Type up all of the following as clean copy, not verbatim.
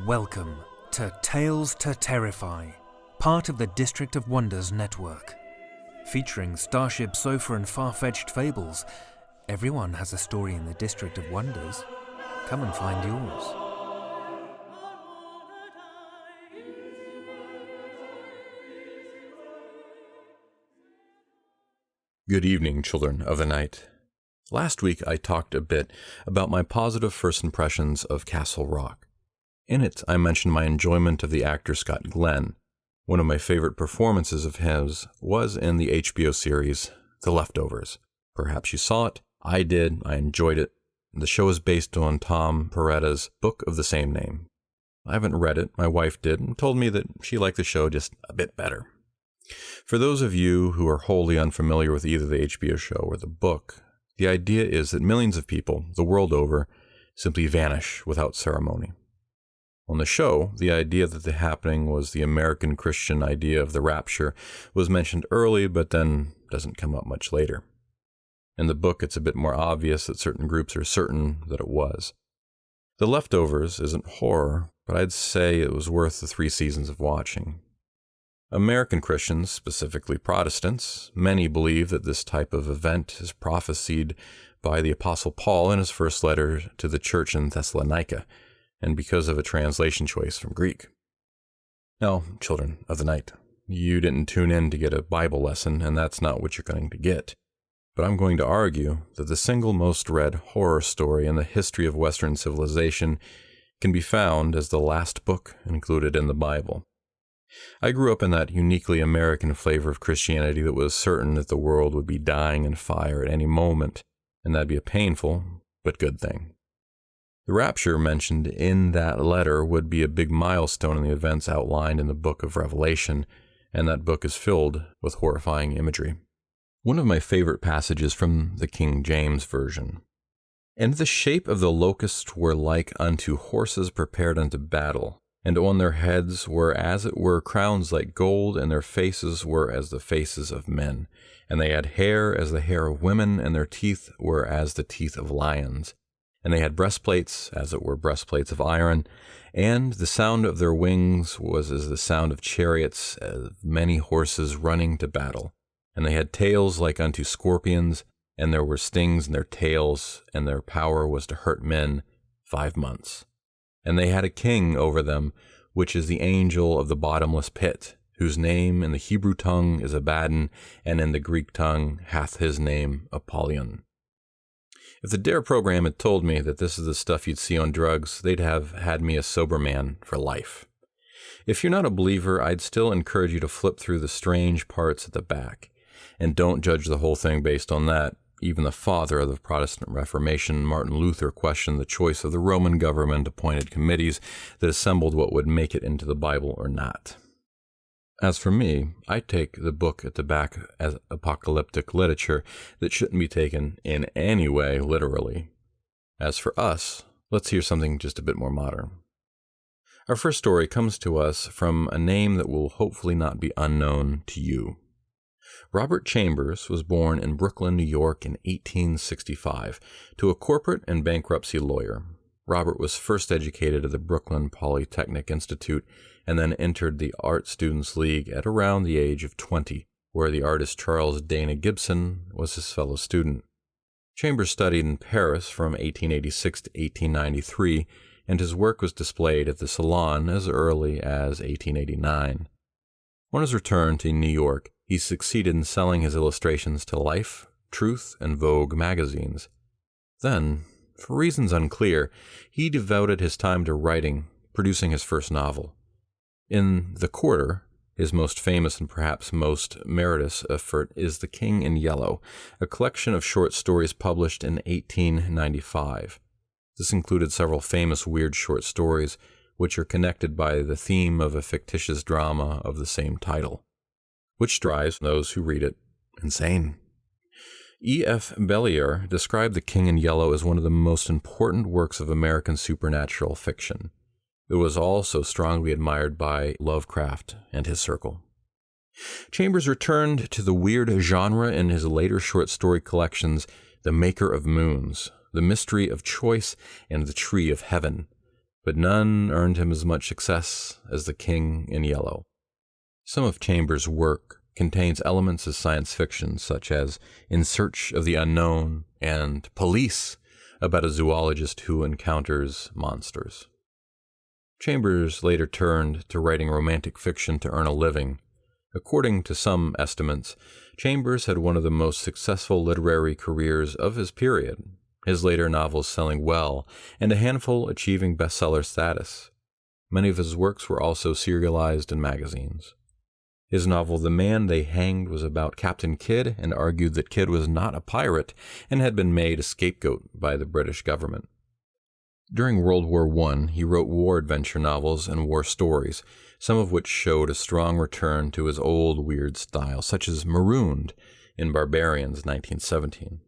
Welcome to Tales to Terrify, part of the District of Wonders network. Featuring Starship Sofa and far-fetched fables, everyone has a story in the District of Wonders. Come and find yours. Good evening, children of the night. Last week I talked a bit about my positive first impressions of Castle Rock. In it, I mentioned my enjoyment of the actor Scott Glenn. One of my favorite performances of his was in the HBO series The Leftovers. Perhaps you saw it. I did. I enjoyed it. The show is based on Tom Peretta's book of the same name. I haven't read it. My wife did and told me that she liked the show just a bit better. For those of you who are wholly unfamiliar with either the HBO show or the book, the idea is that millions of people, the world over, simply vanish without ceremony. On the show, the idea that the happening was the American Christian idea of the rapture was mentioned early, but then doesn't come up much later. In the book, it's a bit more obvious that certain groups are certain that it was. The Leftovers isn't horror, but I'd say it was worth the 3 seasons of watching. American Christians, specifically Protestants, many believe that this type of event is prophesied by the Apostle Paul in his first letter to the church in Thessalonica, and because of a translation choice from Greek. Now, children of the night, you didn't tune in to get a Bible lesson, and that's not what you're going to get. But I'm going to argue that the single most read horror story in the history of Western civilization can be found as the last book included in the Bible. I grew up in that uniquely American flavor of Christianity that was certain that the world would be dying in fire at any moment, and that'd be a painful but good thing. The rapture mentioned in that letter would be a big milestone in the events outlined in the book of Revelation, and that book is filled with horrifying imagery. One of my favorite passages from the King James Version. And the shape of the locusts were like unto horses prepared unto battle, and on their heads were as it were crowns like gold, and their faces were as the faces of men. And they had hair as the hair of women, and their teeth were as the teeth of lions. And they had breastplates, as it were breastplates of iron, and the sound of their wings was as the sound of chariots, of many horses running to battle. And they had tails like unto scorpions, and there were stings in their tails, and their power was to hurt men 5 months. And they had a king over them, which is the angel of the bottomless pit, whose name in the Hebrew tongue is Abaddon, and in the Greek tongue hath his name Apollyon. If the DARE program had told me that this is the stuff you'd see on drugs, they'd have had me a sober man for life. If you're not a believer, I'd still encourage you to flip through the strange parts at the back. And don't judge the whole thing based on that. Even the father of the Protestant Reformation, Martin Luther, questioned the choice of the Roman government-appointed committees that assembled what would make it into the Bible or not. As for me, I take the book at the back as apocalyptic literature that shouldn't be taken in any way literally. As for us, let's hear something just a bit more modern. Our first story comes to us from a name that will hopefully not be unknown to you. Robert Chambers was born in Brooklyn, New York in 1865 to a corporate and bankruptcy lawyer. Robert was first educated at the Brooklyn Polytechnic Institute and then entered the Art Students League at around the age of 20, where the artist Charles Dana Gibson was his fellow student. Chambers studied in Paris from 1886 to 1893, and his work was displayed at the Salon as early as 1889. On his return to New York, he succeeded in selling his illustrations to Life, Truth, and Vogue magazines. Then, for reasons unclear, he devoted his time to writing, producing his first novel. In The Quarter, his most famous and perhaps most meritorious effort is The King in Yellow, a collection of short stories published in 1895. This included several famous weird short stories, which are connected by the theme of a fictitious drama of the same title, which drives those who read it insane. E.F. Bellier described The King in Yellow as one of the most important works of American supernatural fiction. It was also strongly admired by Lovecraft and his circle. Chambers returned to the weird genre in his later short story collections, The Maker of Moons, The Mystery of Choice, and The Tree of Heaven. but none earned him as much success as The King in Yellow. Some of Chambers' work contains elements of science fiction, such as In Search of the Unknown and Police, about a zoologist who encounters monsters. Chambers later turned to writing romantic fiction to earn a living. According to some estimates, Chambers had one of the most successful literary careers of his period, his later novels selling well, and a handful achieving bestseller status. Many of his works were also serialized in magazines. His novel The Man They Hanged was about Captain Kidd and argued that Kidd was not a pirate and had been made a scapegoat by the British government. During World War I, he wrote war adventure novels and war stories, some of which showed a strong return to his old weird style, such as Marooned in Barbarians 1917.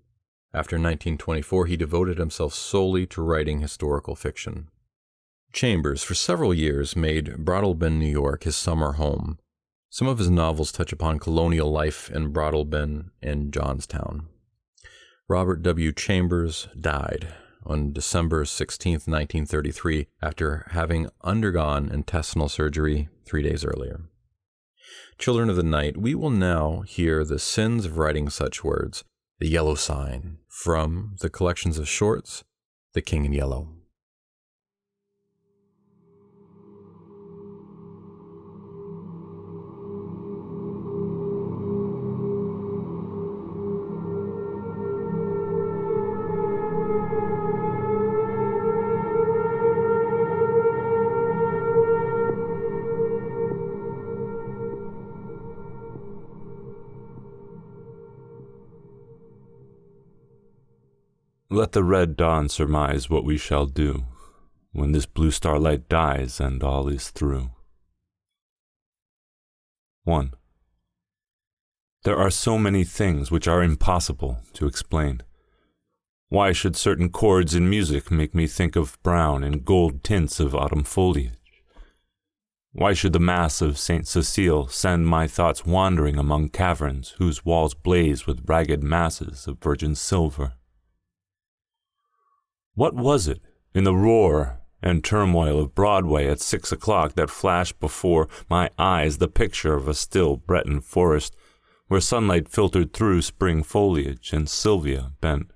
After 1924, he devoted himself solely to writing historical fiction. Chambers, for several years, made Brattlebin, New York, his summer home. Some of his novels touch upon colonial life in Brattlebin and Johnstown. Robert W. Chambers died on December 16, 1933, after having undergone intestinal surgery 3 days earlier. Children of the Night, we will now hear The Sins of Writing Such Words, The Yellow Sign, from the collections of shorts, The King in Yellow. Let the red dawn surmise what we shall do when this blue starlight dies and all is through. 1. There are so many things which are impossible to explain. Why should certain chords in music make me think of brown and gold tints of autumn foliage? Why should the Mass of St. Cecile send my thoughts wandering among caverns whose walls blaze with ragged masses of virgin silver? What was it in the roar and turmoil of Broadway at 6 o'clock that flashed before my eyes the picture of a still Breton forest where sunlight filtered through spring foliage and Sylvia bent,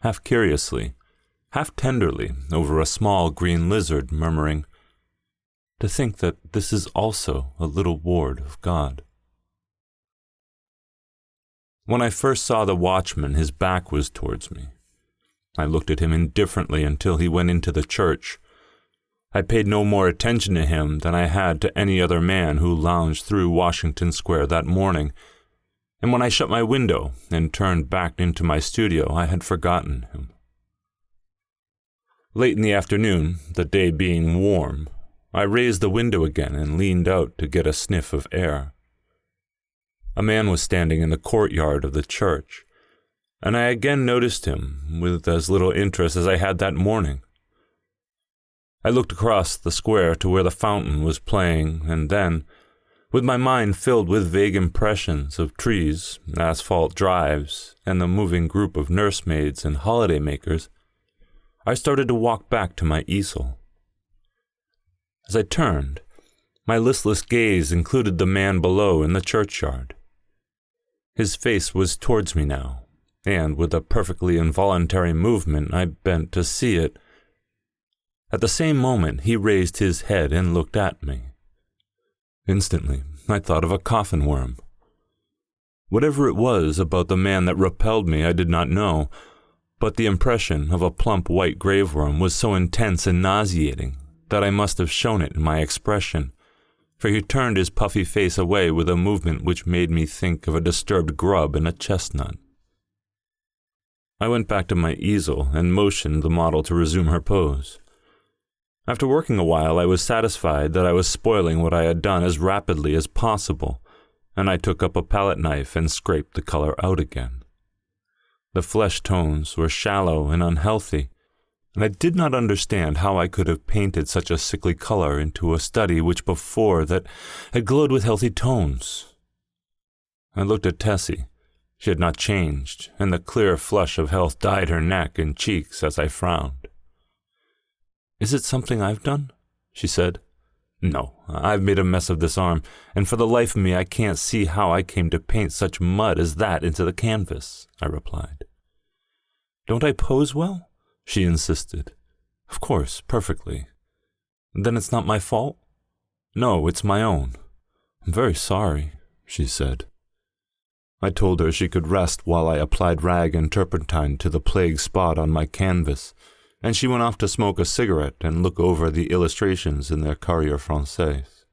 half curiously, half tenderly, over a small green lizard, murmuring, "To think that this is also a little ward of God." When I first saw the watchman, his back was towards me. I looked at him indifferently until he went into the church. I paid no more attention to him than I had to any other man who lounged through Washington Square that morning, and when I shut my window and turned back into my studio, I had forgotten him. Late in the afternoon, the day being warm, I raised the window again and leaned out to get a sniff of air. A man was standing in the courtyard of the church, and I again noticed him with as little interest as I had that morning. I looked across the square to where the fountain was playing, and then, with my mind filled with vague impressions of trees, asphalt drives, and the moving group of nursemaids and holiday-makers, I started to walk back to my easel. As I turned, my listless gaze included the man below in the churchyard. His face was towards me now, and with a perfectly involuntary movement I bent to see it. At the same moment he raised his head and looked at me. Instantly I thought of a coffin worm. Whatever it was about the man that repelled me I did not know, but the impression of a plump white graveworm was so intense and nauseating that I must have shown it in my expression, for he turned his puffy face away with a movement which made me think of a disturbed grub in a chestnut. I went back to my easel and motioned the model to resume her pose. After working a while, I was satisfied that I was spoiling what I had done as rapidly as possible, and I took up a palette knife and scraped the color out again. The flesh tones were shallow and unhealthy, and I did not understand how I could have painted such a sickly color into a study which before that had glowed with healthy tones. I looked at Tessie. She had not changed, and the clear flush of health dyed her neck and cheeks as I frowned. "Is it something I've done?" she said. "No, I've made a mess of this arm, and for the life of me I can't see how I came to paint such mud as that into the canvas," I replied. "Don't I pose well?" she insisted. "Of course, perfectly." "Then it's not my fault?" "No, it's my own." "I'm very sorry," she said. I told her she could rest while I applied rag and turpentine to the plague spot on my canvas, and she went off to smoke a cigarette and look over the illustrations in their Courrier Français.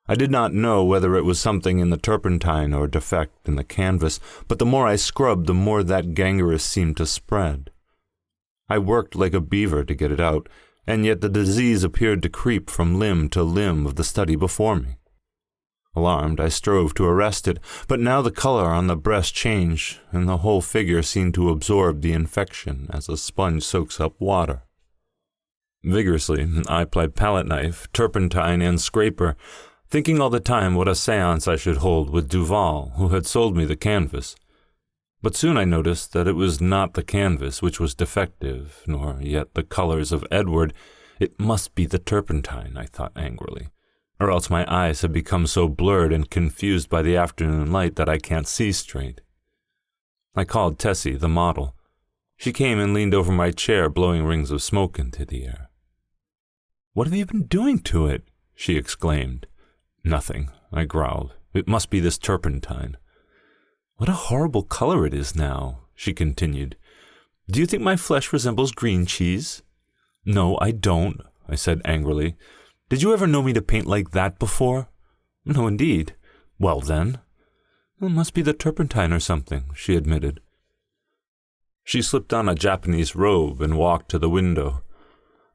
I did not know whether it was something in the turpentine or defect in the canvas, but the more I scrubbed, the more that gangrous seemed to spread. I worked like a beaver to get it out, and yet the disease appeared to creep from limb to limb of the study before me. Alarmed, I strove to arrest it, but now the color on the breast changed, and the whole figure seemed to absorb the infection as a sponge soaks up water. Vigorously, I applied palette knife, turpentine, and scraper, thinking all the time what a séance I should hold with Duval, who had sold me the canvas. But soon I noticed that it was not the canvas which was defective, nor yet the colors of Edward. It must be the turpentine, I thought angrily, or else my eyes have become so blurred and confused by the afternoon light that I can't see straight. I called Tessie, the model. She came and leaned over my chair, blowing rings of smoke into the air. "What have you been doing to it?" she exclaimed. "Nothing," I growled. "It must be this turpentine." "What a horrible color it is now," she continued. "Do you think my flesh resembles green cheese?" "No, I don't," I said angrily. "Did you ever know me to paint like that before?" "No, indeed." "Well, then." "It must be the turpentine or something," she admitted. She slipped on a Japanese robe and walked to the window.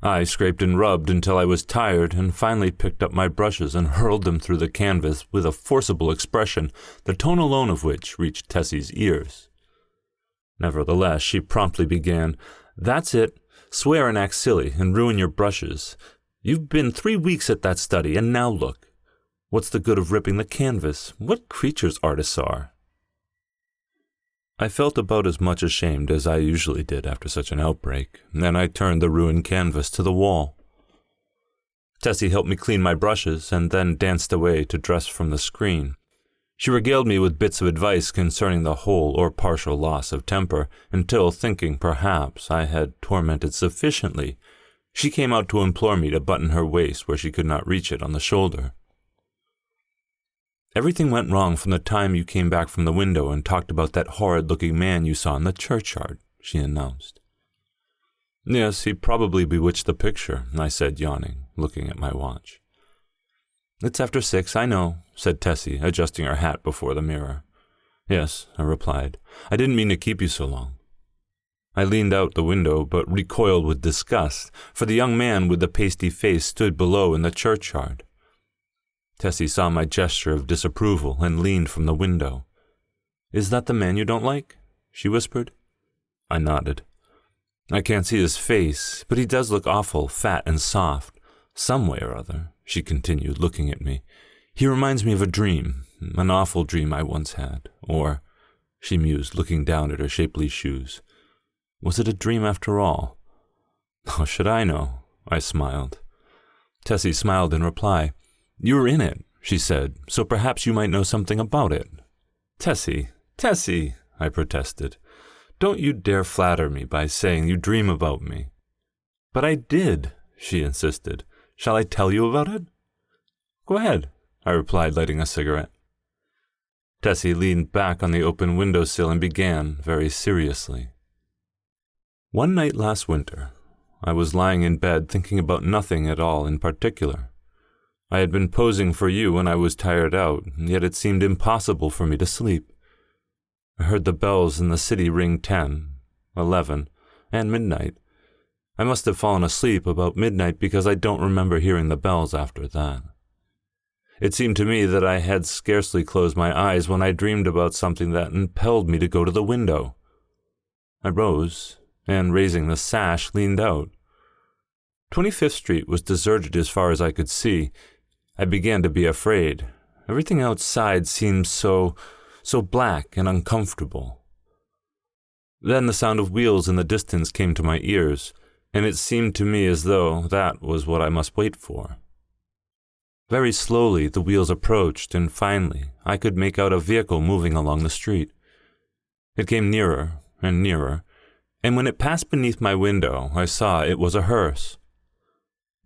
I scraped and rubbed until I was tired and finally picked up my brushes and hurled them through the canvas with a forcible expression, the tone alone of which reached Tessie's ears. Nevertheless, she promptly began, "That's it. Swear and act silly and ruin your brushes. You've been 3 weeks at that study, and now look. What's the good of ripping the canvas? What creatures artists are!" I felt about as much ashamed as I usually did after such an outbreak, and I turned the ruined canvas to the wall. Tessie helped me clean my brushes and then danced away to dress from the screen. She regaled me with bits of advice concerning the whole or partial loss of temper, until, thinking perhaps I had tormented sufficiently, she came out to implore me to button her waist where she could not reach it on the shoulder. "Everything went wrong from the time you came back from the window and talked about that horrid-looking man you saw in the churchyard," she announced. "Yes, he probably bewitched the picture," I said, yawning, looking at my watch. "It's after 6, I know," said Tessie, adjusting her hat before the mirror. "Yes," I replied. "I didn't mean to keep you so long." I leaned out the window, but recoiled with disgust, for the young man with the pasty face stood below in the churchyard. Tessie saw my gesture of disapproval and leaned from the window. "Is that the man you don't like?" she whispered. I nodded. "I can't see his face, but he does look awful fat and soft. Some way or other," she continued, looking at me. "He reminds me of a dream, an awful dream I once had. Or," she mused, looking down at her shapely shoes, "was it a dream after all?" "How should I know?" I smiled. Tessie smiled in reply. "You were in it," she said, "so perhaps you might know something about it." Tessie, I protested. "Don't you dare flatter me by saying you dream about me." "But I did," she insisted. "Shall I tell you about it?" "Go ahead," I replied, lighting a cigarette. Tessie leaned back on the open windowsill and began, very seriously. "One night last winter, I was lying in bed thinking about nothing at all in particular. I had been posing for you when I was tired out, yet it seemed impossible for me to sleep. I heard the bells in the city ring 10, 11, and midnight. I must have fallen asleep about midnight because I don't remember hearing the bells after that. It seemed to me that I had scarcely closed my eyes when I dreamed about something that impelled me to go to the window. I rose, and raising the sash, leaned out. 25th Street was deserted as far as I could see. I began to be afraid. Everything outside seemed so black and uncomfortable. Then the sound of wheels in the distance came to my ears, and it seemed to me as though that was what I must wait for. Very slowly the wheels approached, and finally I could make out a vehicle moving along the street. It came nearer and nearer, and when it passed beneath my window, I saw it was a hearse.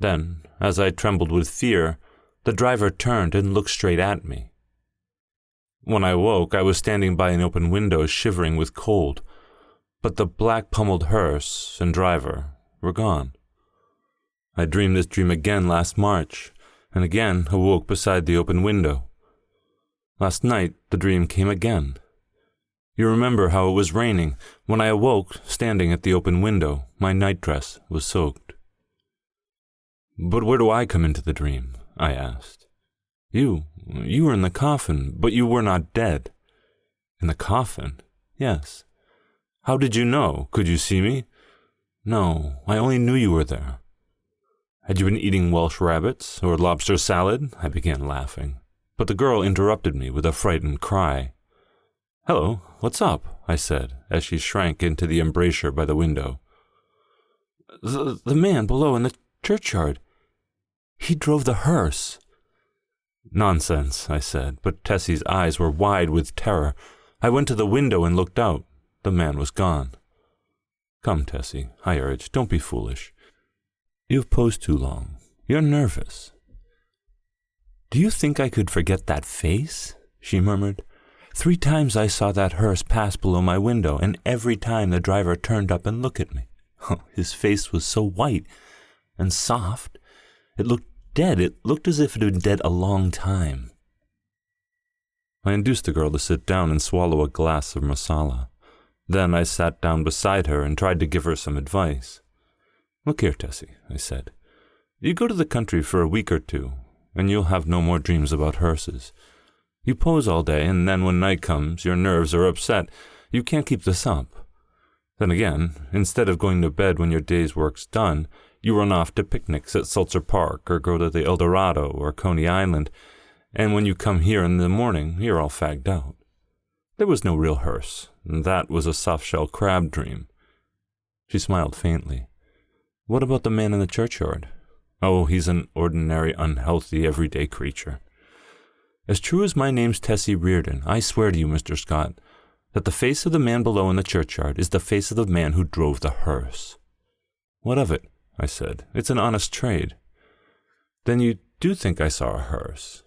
Then, as I trembled with fear, the driver turned and looked straight at me. When I woke, I was standing by an open window, shivering with cold, but the black-pummeled hearse and driver were gone. I dreamed this dream again last March, and again awoke beside the open window. Last night, the dream came again. You remember how it was raining. When I awoke, standing at the open window, my nightdress was soaked. "But where do I come into the dream?" I asked. You were in the coffin, but you were not dead." "In the coffin?" "Yes." "How did you know? Could you see me?" "No, I only knew you were there." "Had you been eating Welsh rabbits or lobster salad?" I began laughing, but the girl interrupted me with a frightened cry. "Hello, what's up?" I said, as she shrank into the embrasure by the window. The man below in the churchyard. He drove the hearse." "Nonsense," I said, but Tessie's eyes were wide with terror. I went to the window and looked out. The man was gone. "Come, Tessie," I urged, "don't be foolish. You've posed too long. You're nervous." "Do you think I could forget that face?" she murmured. 3 times I saw that hearse pass below my window, and every time the driver turned up and looked at me. Oh, his face was so white and soft. It looked dead. It looked as if it had been dead a long time." I induced the girl to sit down and swallow a glass of masala. Then I sat down beside her and tried to give her some advice. "Look here, Tessie," I said. "You go to the country for a week or 2, and you'll have no more dreams about hearses. You pose all day, and then when night comes, your nerves are upset. You can't keep this up. Then again, instead of going to bed when your day's work's done, you run off to picnics at Sulzer Park or go to the El Dorado or Coney Island, and when you come here in the morning, you're all fagged out. There was no real hearse, and that was a soft-shell crab dream." She smiled faintly. "What about the man in the churchyard?" "Oh, he's an ordinary, unhealthy, everyday creature. As true as my name's Tessie Reardon, I swear to you, Mr. Scott, that the face of the man below in the churchyard is the face of the man who drove the hearse." "What of it?" I said. "It's an honest trade." "Then you do think I saw a hearse?"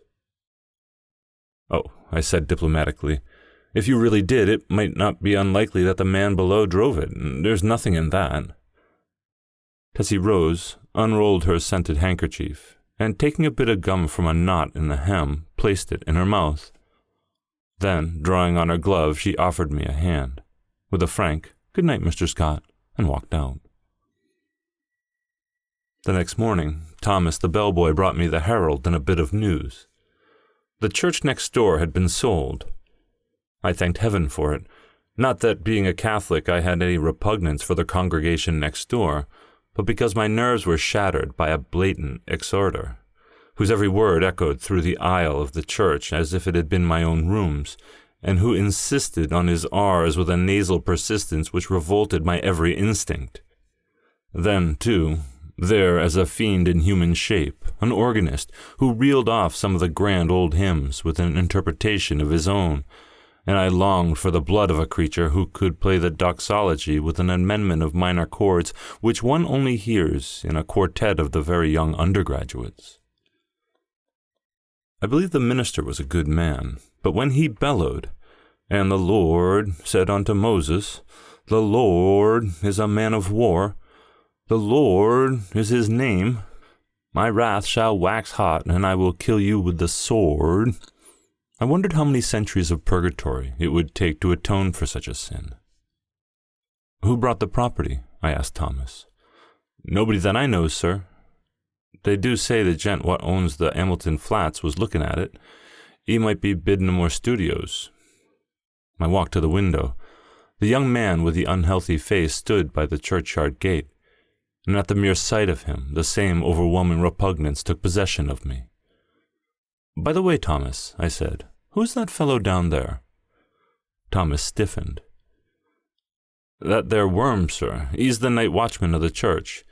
"Oh," I said diplomatically, "if you really did, it might not be unlikely that the man below drove it. There's nothing in that." Tessie rose, unrolled her scented handkerchief, and taking a bit of gum from a knot in the hem, placed it in her mouth. Then, drawing on her glove, she offered me a hand, with a frank, "Good night, Mr. Scott," and walked out. The next morning, Thomas the bellboy brought me the Herald and a bit of news. The church next door had been sold. I thanked heaven for it. Not that, being a Catholic, I had any repugnance for the congregation next door, but because my nerves were shattered by a blatant exhorter, whose every word echoed through the aisle of the church as if it had been my own rooms, and who insisted on his R's with a nasal persistence which revolted my every instinct. Then, too, there as a fiend in human shape, an organist who reeled off some of the grand old hymns with an interpretation of his own, and I longed for the blood of a creature who could play the doxology with an amendment of minor chords which one only hears in a quartet of the very young undergraduates. I believe the minister was a good man, but when he bellowed, "And the Lord said unto Moses, the Lord is a man of war, the Lord is his name, my wrath shall wax hot, and I will kill you with the sword," I wondered how many centuries of purgatory it would take to atone for such a sin. "Who brought the property?" I asked Thomas. "Nobody that I know, sir. They do say the gent what owns the Hamilton Flats was looking at it. He might be bidding more studios." I walked to the window. The young man with the unhealthy face stood by the churchyard gate, and at the mere sight of him, the same overwhelming repugnance took possession of me. "By the way, Thomas," I said, "who's that fellow down there?" Thomas stiffened. "That there Worm, sir. He's the night watchman of the church.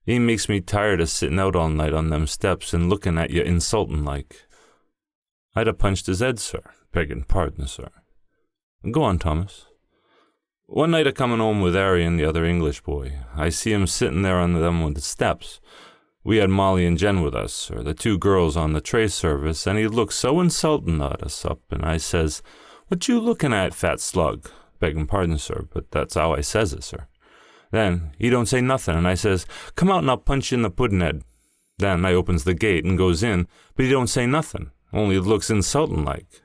He makes me tired of sitting out all night on them steps and looking at you insultin' like. I'd a punched his head, sir. Beggin' pardon, sir. Go on, Thomas. One night a-comin' home with Harry and the other English boy, I see him sitting there on them with the steps. We had Molly and Jen with us, sir, the two girls on the tray service, and he looked so insultin' at us up, and I says, "What you looking at, fat slug?" Beggin' pardon, sir, but that's how I says it, sir. Then he don't say nothing, and I says, "Come out and I'll punch you in the puddin' head." Then I opens the gate and goes in, but he don't say nothing, only looks insultin' like.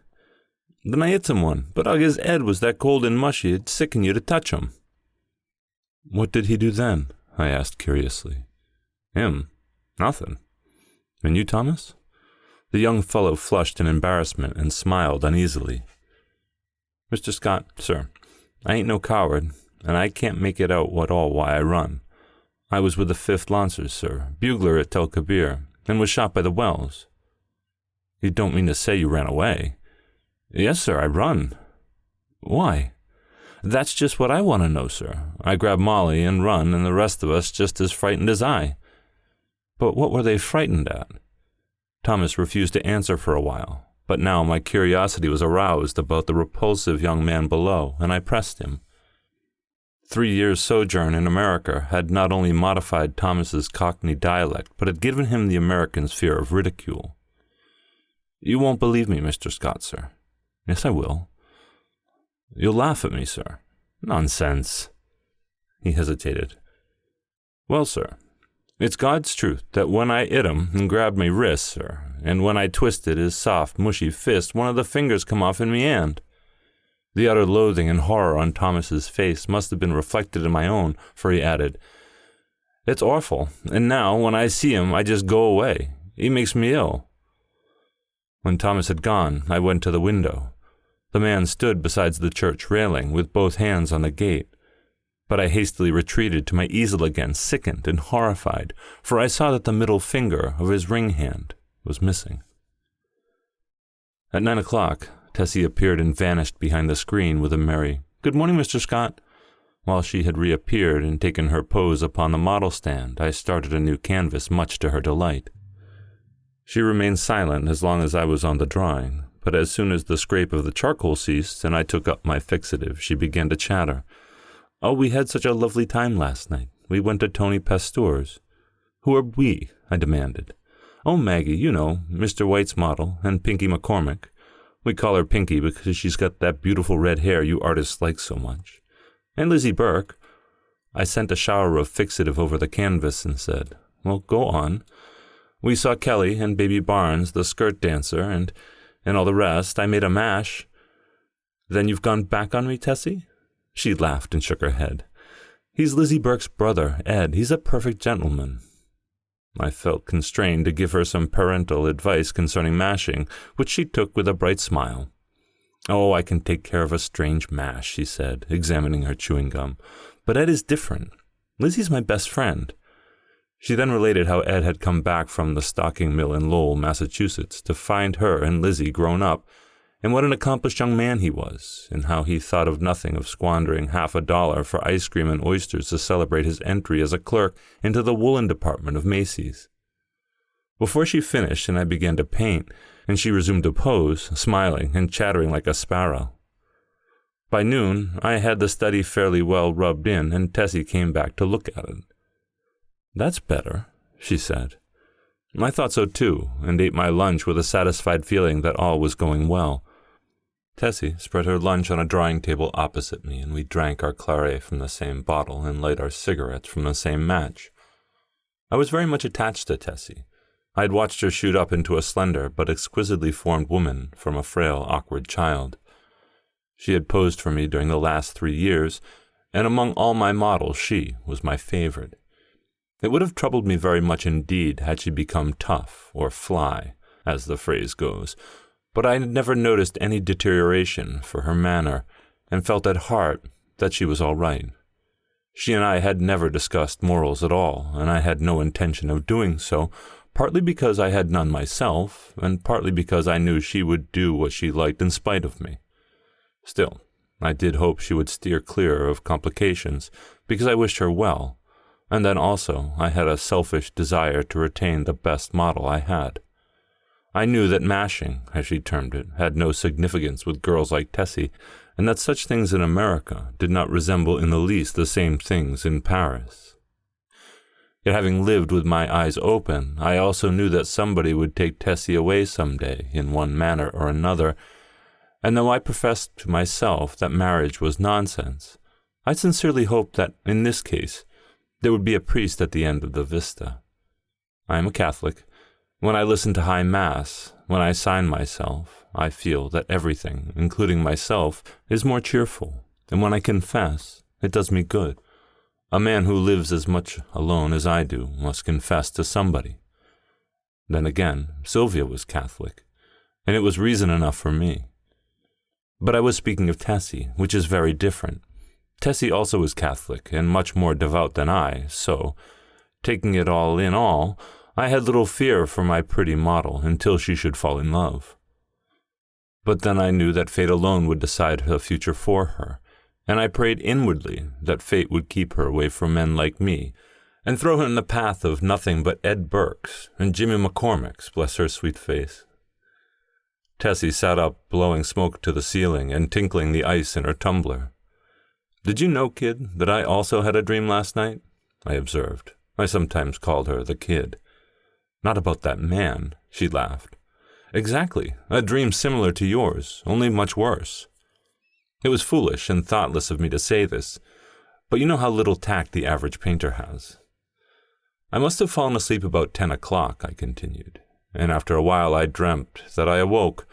Then I hits him one, but his head was that cold and mushy it'd sicken you to touch him. What did he do then? I asked curiously. Him? Nothing. And you, Thomas? The young fellow flushed in embarrassment and smiled uneasily. Mr. Scott, sir, I ain't no coward, and I can't make it out what all why I run. I was with the 5th Lancers, sir, bugler at Tel Kabir, and was shot by the Wells. You don't mean to say you ran away? Yes, sir, I run. Why? That's just what I want to know, sir. I grabbed Molly and run, and the rest of us just as frightened as I. But what were they frightened at? Thomas refused to answer for a while, but now my curiosity was aroused about the repulsive young man below, and I pressed him. 3 years' sojourn in America had not only modified Thomas's Cockney dialect, but had given him the American's fear of ridicule. You won't believe me, Mr. Scott, sir. Yes, I will. You'll laugh at me, sir. Nonsense. He hesitated. Well, sir, it's God's truth that when I hit him and grabbed me wrist, sir, and when I twisted his soft, mushy fist, one of the fingers come off in me hand. The utter loathing and horror on Thomas's face must have been reflected in my own, for he added, It's awful, and now, when I see him, I just go away. He makes me ill. When Thomas had gone, I went to the window. The man stood beside the church railing, with both hands on the gate. But I hastily retreated to my easel again, sickened and horrified, for I saw that the middle finger of his ring hand was missing. At 9 o'clock, Tessie appeared and vanished behind the screen with a merry, "Good morning, Mr. Scott." While she had reappeared and taken her pose upon the model stand, I started a new canvas, much to her delight. She remained silent as long as I was on the drawing, but as soon as the scrape of the charcoal ceased and I took up my fixative, she began to chatter. "Oh, we had such a lovely time last night. We went to Tony Pasteur's." "Who are we?" I demanded. "Oh, Maggie, you know, Mr. White's model, and Pinky McCormick. We call her Pinky because she's got that beautiful red hair you artists like so much. And Lizzie Burke." I sent a shower of fixative over the canvas and said, "Well, go on. We saw Kelly and Baby Barnes, the skirt dancer, and all the rest. I made a mash." "Then you've gone back on me, Tessie?" She laughed and shook her head. "He's Lizzie Burke's brother, Ed. He's a perfect gentleman." I felt constrained to give her some parental advice concerning mashing, which she took with a bright smile. "Oh, I can take care of a strange mash," she said, examining her chewing gum. "But Ed is different. Lizzie's my best friend." She then related how Ed had come back from the stocking mill in Lowell, Massachusetts, to find her and Lizzie grown up, and what an accomplished young man he was, and how he thought of nothing of squandering $50 for ice cream and oysters to celebrate his entry as a clerk into the woolen department of Macy's. Before she finished and I began to paint, and she resumed to pose, smiling and chattering like a sparrow. By noon, I had the study fairly well rubbed in, and Tessie came back to look at it. "That's better," she said. I thought so too, and ate my lunch with a satisfied feeling that all was going well. Tessie spread her lunch on a drawing table opposite me, and we drank our claret from the same bottle and lit our cigarettes from the same match. I was very much attached to Tessie. I had watched her shoot up into a slender but exquisitely formed woman from a frail, awkward child. She had posed for me during the last 3 years, and among all my models she was my favorite. It would have troubled me very much indeed had she become tough, or fly, as the phrase goes, but I had never noticed any deterioration for her manner, and felt at heart that she was all right. She and I had never discussed morals at all, and I had no intention of doing so, partly because I had none myself, and partly because I knew she would do what she liked in spite of me. Still, I did hope she would steer clear of complications, because I wished her well, And then also I had a selfish desire to retain the best model I had. I knew that mashing, as she termed it, had no significance with girls like Tessie, and that such things in America did not resemble in the least the same things in Paris. Yet having lived with my eyes open, I also knew that somebody would take Tessie away someday in one manner or another, and though I professed to myself that marriage was nonsense, I sincerely hoped that, in this case, there would be a priest at the end of the vista. I am a Catholic. When I listen to High Mass, when I sign myself, I feel that everything, including myself, is more cheerful, and when I confess, it does me good. A man who lives as much alone as I do must confess to somebody. Then again, Sylvia was Catholic, and it was reason enough for me. But I was speaking of Tessie, which is very different. Tessie also is Catholic, and much more devout than I, so, taking it all in all, I had little fear for my pretty model until she should fall in love. But then I knew that fate alone would decide her future for her, and I prayed inwardly that fate would keep her away from men like me, and throw her in the path of nothing but Ed Burke's and Jimmy McCormick's, bless her sweet face. Tessie sat up, blowing smoke to the ceiling and tinkling the ice in her tumbler. "Did you know, kid, that I also had a dream last night?" I observed. I sometimes called her the kid. "Not about that man," she laughed. "Exactly, a dream similar to yours, only much worse." It was foolish and thoughtless of me to say this, but you know how little tact the average painter has. "I must have fallen asleep about 10 o'clock, I continued, and after a while I dreamt that I awoke.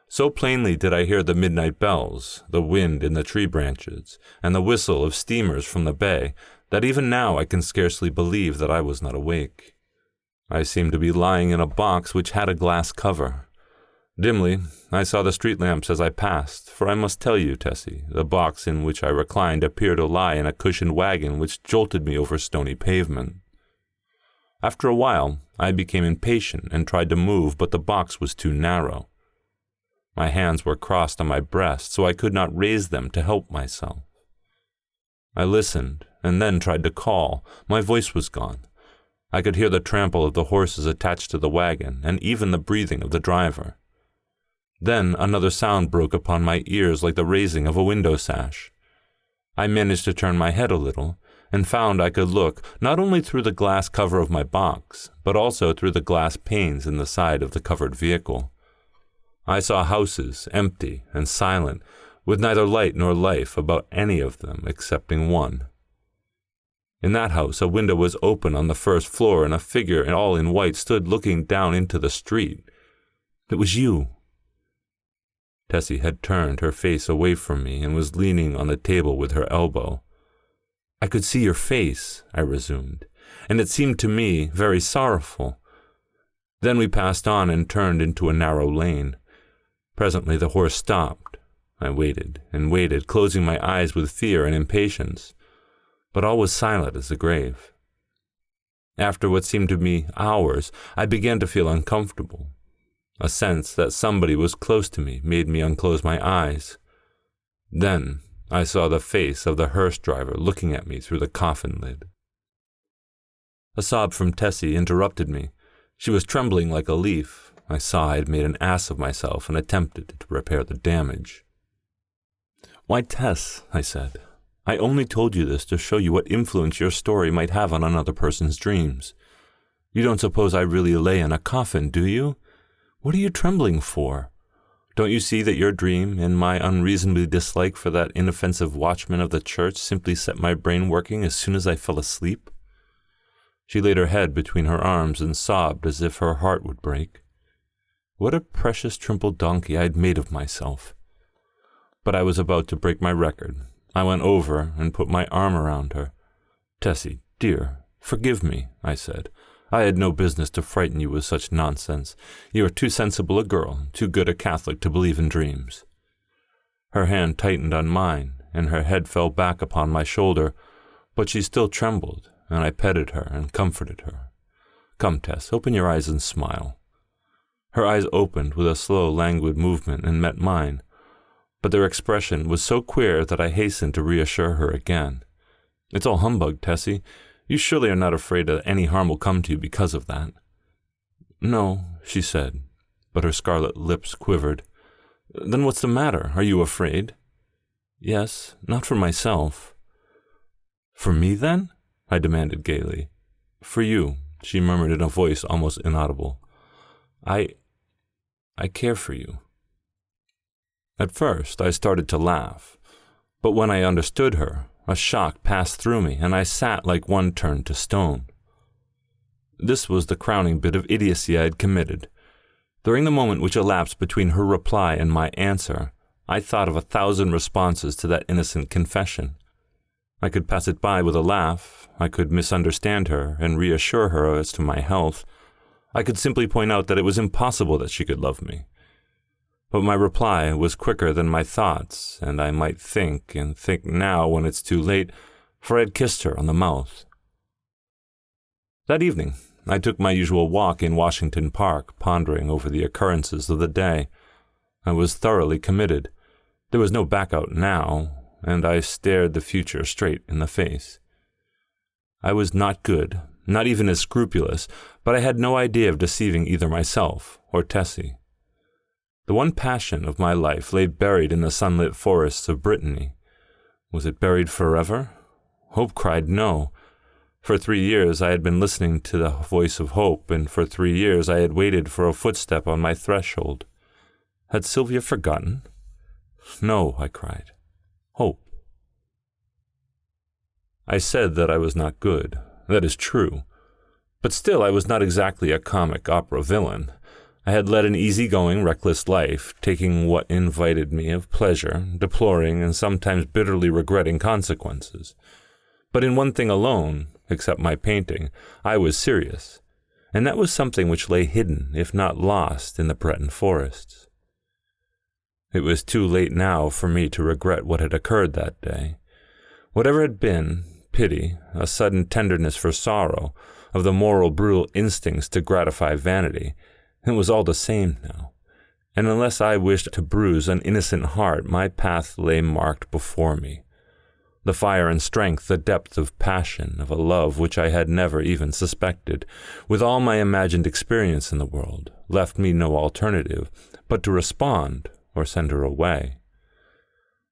So plainly did I hear the midnight bells, the wind in the tree branches, and the whistle of steamers from the bay, that even now I can scarcely believe that I was not awake. I seemed to be lying in a box which had a glass cover. Dimly, I saw the street lamps as I passed, for I must tell you, Tessie, the box in which I reclined appeared to lie in a cushioned wagon which jolted me over stony pavement. After a while, I became impatient and tried to move, but the box was too narrow. My hands were crossed on my breast, so I could not raise them to help myself. I listened, and then tried to call. My voice was gone. I could hear the trample of the horses attached to the wagon, and even the breathing of the driver. Then another sound broke upon my ears like the raising of a window sash. I managed to turn my head a little, and found I could look not only through the glass cover of my box, but also through the glass panes in the side of the covered vehicle. I saw houses, empty and silent, with neither light nor life about any of them excepting one. In that house a window was open on the first floor, and a figure all in white stood looking down into the street. It was you. Tessie had turned her face away from me and was leaning on the table with her elbow. "I could see your face," I resumed, "and it seemed to me very sorrowful. Then we passed on and turned into a narrow lane. Presently the horse stopped. I waited and waited, closing my eyes with fear and impatience, but all was silent as the grave. After what seemed to me hours, I began to feel uncomfortable. A sense that somebody was close to me made me unclose my eyes. Then I saw the face of the hearse driver looking at me through the coffin lid." A sob from Tessie interrupted me. She was trembling like a leaf. I saw I had made an ass of myself and attempted to repair the damage. "Why, Tess," I said, "I only told you this to show you what influence your story might have on another person's dreams. You don't suppose I really lay in a coffin, do you? What are you trembling for? Don't you see that your dream and my unreasonably dislike for that inoffensive watchman of the church simply set my brain working as soon as I fell asleep?" She laid her head between her arms and sobbed as if her heart would break. What a precious trimpled donkey I had made of myself. But I was about to break my record. I went over and put my arm around her. "Tessie, dear, forgive me," I said. "I had no business to frighten you with such nonsense. You are too sensible a girl, too good a Catholic to believe in dreams." Her hand tightened on mine, and her head fell back upon my shoulder, but she still trembled, and I petted her and comforted her. "Come, Tess, open your eyes and smile." Her eyes opened with a slow, languid movement and met mine, but their expression was so queer that I hastened to reassure her again. "It's all humbug, Tessie. You surely are not afraid that any harm will come to you because of that." "No," she said, but her scarlet lips quivered. "Then what's the matter? Are you afraid?" "Yes, not for myself." "For me, then?" I demanded gaily. "For you," she murmured in a voice almost inaudible. I care for you." At first, I started to laugh, but when I understood her, a shock passed through me, and I sat like one turned to stone. This was the crowning bit of idiocy I had committed. During the moment which elapsed between her reply and my answer, I thought of 1,000 responses to that innocent confession. I could pass it by with a laugh. I could misunderstand her and reassure her as to my health. I could simply point out that it was impossible that she could love me. But my reply was quicker than my thoughts, and I might think and think now when it's too late, for I had kissed her on the mouth. That evening, I took my usual walk in Washington Park, pondering over the occurrences of the day. I was thoroughly committed. There was no back out now, and I stared the future straight in the face. I was not good, not even as scrupulous, but I had no idea of deceiving either myself or Tessie. The one passion of my life lay buried in the sunlit forests of Brittany. Was it buried forever? Hope cried no. For 3 years I had been listening to the voice of hope, and for 3 years I had waited for a footstep on my threshold. Had Sylvia forgotten? No, I cried. Hope. I said that I was not good. That is true. But still I was not exactly a comic opera villain. I had led an easy-going, reckless life, taking what invited me of pleasure, deploring and sometimes bitterly regretting consequences. But in one thing alone, except my painting, I was serious, and that was something which lay hidden, if not lost, in the Breton forests. It was too late now for me to regret what had occurred that day. Whatever had been, pity, a sudden tenderness for sorrow, of the moral brutal instincts to gratify vanity, it was all the same now, and unless I wished to bruise an innocent heart, my path lay marked before me. The fire and strength, the depth of passion, of a love which I had never even suspected, with all my imagined experience in the world, left me no alternative but to respond or send her away.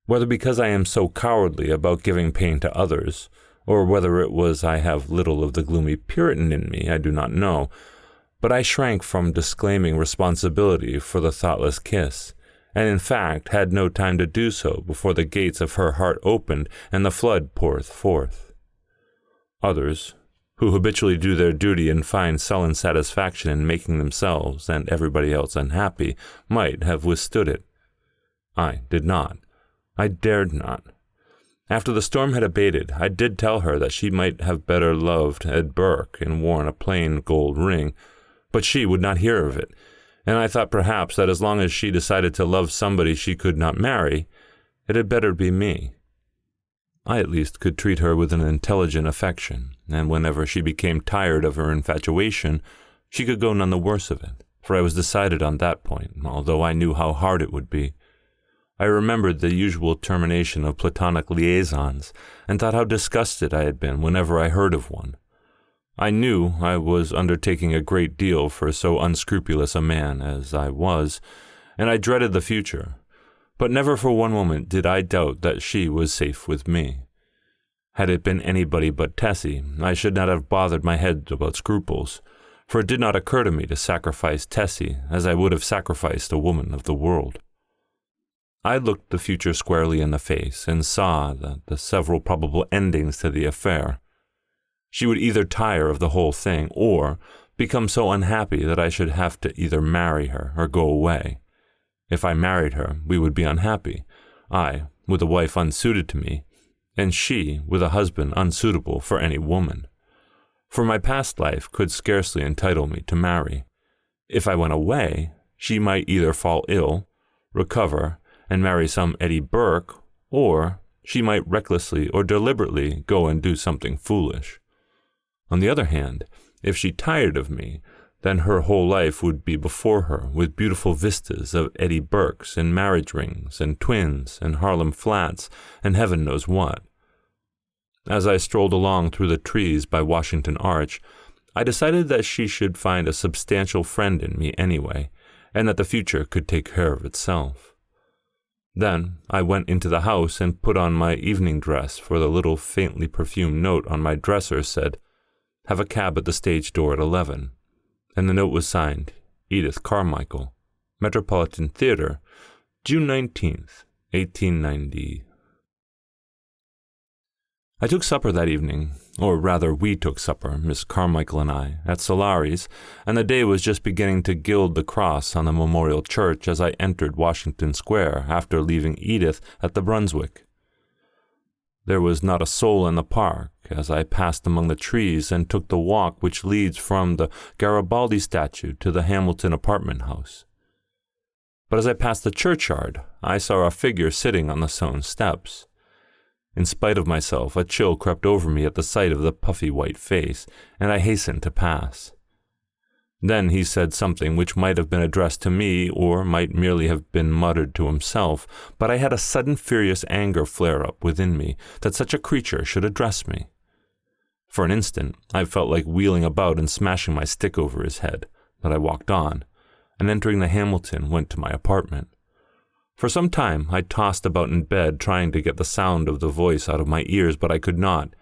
Whether because I am so cowardly about giving pain to others, or whether it was I have little of the gloomy Puritan in me, I do not know, but I shrank from disclaiming responsibility for the thoughtless kiss, and in fact had no time to do so before the gates of her heart opened and the flood poured forth. Others, who habitually do their duty and find sullen satisfaction in making themselves and everybody else unhappy, might have withstood it. I did not. I dared not. After the storm had abated, I did tell her that she might have better loved Ed Burke and worn a plain gold ring, but she would not hear of it, and I thought perhaps that as long as she decided to love somebody she could not marry, it had better be me. I at least could treat her with an intelligent affection, and whenever she became tired of her infatuation, she could go none the worse of it, for I was decided on that point, although I knew how hard it would be. I remembered the usual termination of platonic liaisons, and thought how disgusted I had been whenever I heard of one. I knew I was undertaking a great deal for so unscrupulous a man as I was, and I dreaded the future, but never for one moment did I doubt that she was safe with me. Had it been anybody but Tessie, I should not have bothered my head about scruples, for it did not occur to me to sacrifice Tessie as I would have sacrificed a woman of the world. I looked the future squarely in the face and saw the several probable endings to the affair. She would either tire of the whole thing or become so unhappy that I should have to either marry her or go away. If I married her, we would be unhappy, I with a wife unsuited to me, and she with a husband unsuitable for any woman. For my past life could scarcely entitle me to marry. If I went away, she might either fall ill, recover, and marry some Eddie Burke, or she might recklessly or deliberately go and do something foolish. On the other hand, if she tired of me, then her whole life would be before her with beautiful vistas of Eddie Burkes and marriage rings and twins and Harlem flats and heaven knows what. As I strolled along through the trees by Washington Arch, I decided that she should find a substantial friend in me anyway, and that the future could take care of itself. Then I went into the house and put on my evening dress, for the little faintly perfumed note on my dresser said, "Have a cab at the stage door at 11." And the note was signed, Edith Carmichael, Metropolitan Theater, June 19th, 1890. I took supper that evening, or rather we took supper, Miss Carmichael and I, at Solari's, and the day was just beginning to gild the cross on the Memorial Church as I entered Washington Square after leaving Edith at the Brunswick. There was not a soul in the park as I passed among the trees and took the walk which leads from the Garibaldi statue to the Hamilton apartment house. But as I passed the churchyard, I saw a figure sitting on the stone steps. In spite of myself, a chill crept over me at the sight of the puffy white face, and I hastened to pass. Then he said something which might have been addressed to me, or might merely have been muttered to himself, but I had a sudden furious anger flare up within me that such a creature should address me. For an instant, I felt like wheeling about and smashing my stick over his head, but I walked on, and entering the Hamilton, went to my apartment. For some time I tossed about in bed trying to get the sound of the voice out of my ears, but I could not.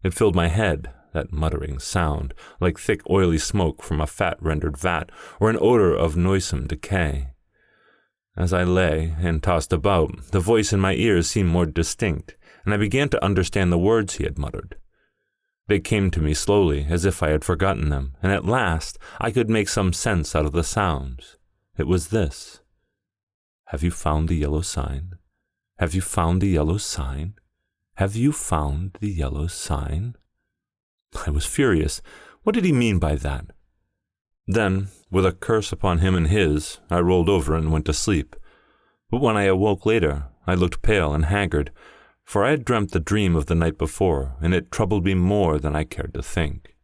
It filled my head, that muttering sound, like thick oily smoke from a fat-rendered vat, or an odor of noisome decay. As I lay and tossed about, the voice in my ears seemed more distinct, and I began to understand the words he had muttered. They came to me slowly, as if I had forgotten them, and at last I could make some sense out of the sounds. It was this: "Have you found the yellow sign? Have you found the yellow sign? Have you found the yellow sign?" I was furious. What did he mean by that? Then, with a curse upon him and his, I rolled over and went to sleep. But when I awoke later, I looked pale and haggard, for I had dreamt the dream of the night before, and it troubled me more than I cared to think.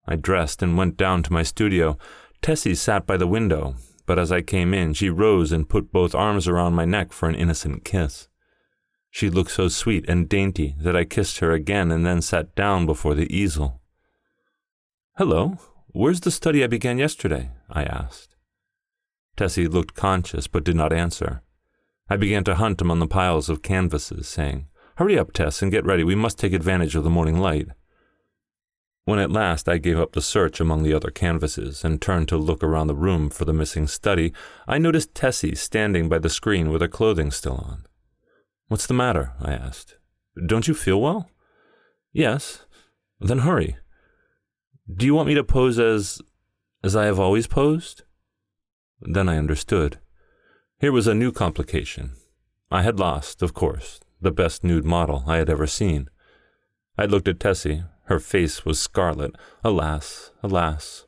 I dressed and went down to my studio. Tessie sat by the window, but as I came in, she rose and put both arms around my neck for an innocent kiss. She looked so sweet and dainty that I kissed her again and then sat down before the easel. "Hello, where's the study I began yesterday?" I asked. Tessie looked conscious but did not answer. I began to hunt among the piles of canvases, saying, "Hurry up, Tess, and get ready. We must take advantage of the morning light." When at last I gave up the search among the other canvases and turned to look around the room for the missing study, I noticed Tessie standing by the screen with her clothing still on. "What's the matter?" I asked. "Don't you feel well?" "Yes." "Then hurry." "Do you want me to pose as I have always posed?" Then I understood. Here was a new complication. I had lost, of course, the best nude model I had ever seen. I looked at Tessie. Her face was scarlet. Alas, alas.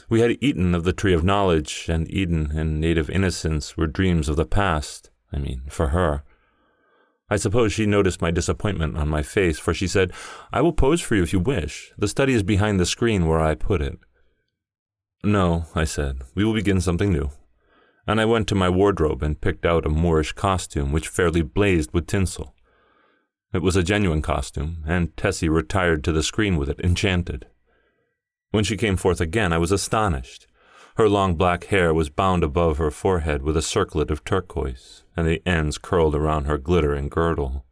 We had eaten of the tree of knowledge, and Eden and native innocence were dreams of the past, for her. I suppose she noticed my disappointment on my face, for she said, "I will pose for you if you wish. The study is behind the screen where I put it." "No," I said, "we will begin something new." And I went to my wardrobe and picked out a Moorish costume which fairly blazed with tinsel. It was a genuine costume, and Tessie retired to the screen with it, enchanted. When she came forth again, I was astonished. Her long black hair was bound above her forehead with a circlet of turquoise, and the ends curled around her glittering girdle.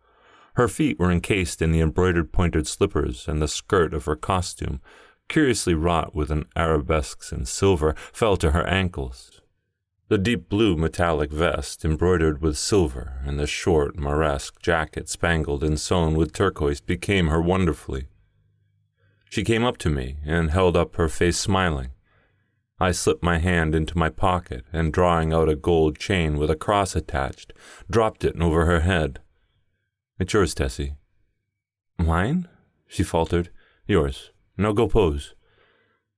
Her feet were encased in the embroidered pointed slippers, and the skirt of her costume, curiously wrought with an arabesques in silver, fell to her ankles. The deep blue metallic vest, embroidered with silver, and the short Mauresque jacket spangled and sewn with turquoise became her wonderfully. She came up to me and held up her face smiling. I slipped my hand into my pocket and, drawing out a gold chain with a cross attached, dropped it over her head. "It's yours, Tessie." "Mine?" she faltered. "Yours. Now go pose."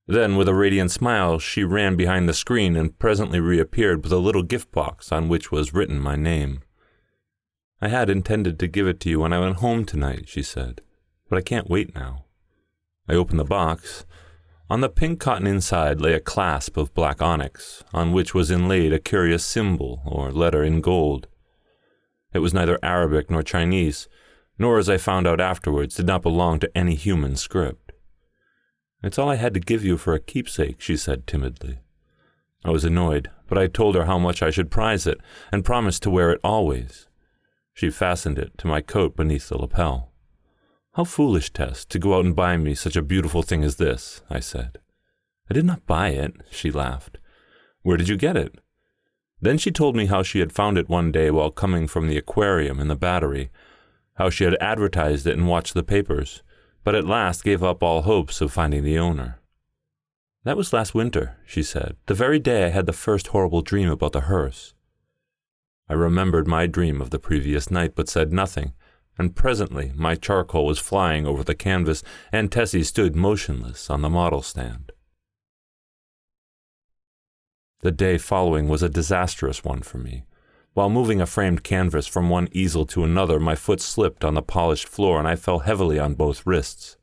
Then, with a radiant smile, she ran behind the screen and presently reappeared with a little gift box on which was written my name. "I had intended to give it to you when I went home tonight," she said, "but I can't wait now." I opened the box. On the pink cotton inside lay a clasp of black onyx, on which was inlaid a curious symbol or letter in gold. It was neither Arabic nor Chinese, nor, as I found out afterwards, did not belong to any human script. "It's all I had to give you for a keepsake," she said timidly. I was annoyed, but I told her how much I should prize it, and promised to wear it always. She fastened it to my coat beneath the lapel. "How foolish, Tess, to go out and buy me such a beautiful thing as this," I said. "I did not buy it," she laughed. "Where did you get it?" Then she told me how she had found it one day while coming from the aquarium in the Battery, how she had advertised it and watched the papers, but at last gave up all hopes of finding the owner. "That was last winter," she said, "the very day I had the first horrible dream about the hearse." I remembered my dream of the previous night, but said nothing, and presently my charcoal was flying over the canvas, and Tessie stood motionless on the model stand. The day following was a disastrous one for me. While moving a framed canvas from one easel to another, my foot slipped on the polished floor and I fell heavily on both wrists.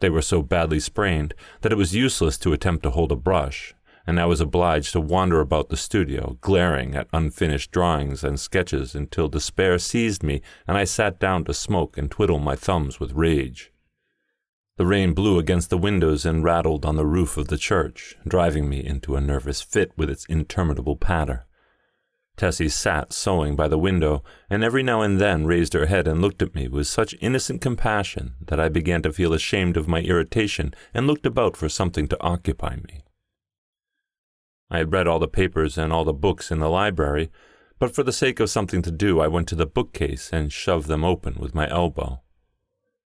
They were so badly sprained that it was useless to attempt to hold a brush, and I was obliged to wander about the studio, glaring at unfinished drawings and sketches until despair seized me and I sat down to smoke and twiddle my thumbs with rage. The rain blew against the windows and rattled on the roof of the church, driving me into a nervous fit with its interminable patter. Tessie sat sewing by the window, and every now and then raised her head and looked at me with such innocent compassion that I began to feel ashamed of my irritation and looked about for something to occupy me. I had read all the papers and all the books in the library, but for the sake of something to do I went to the bookcase and shoved them open with my elbow.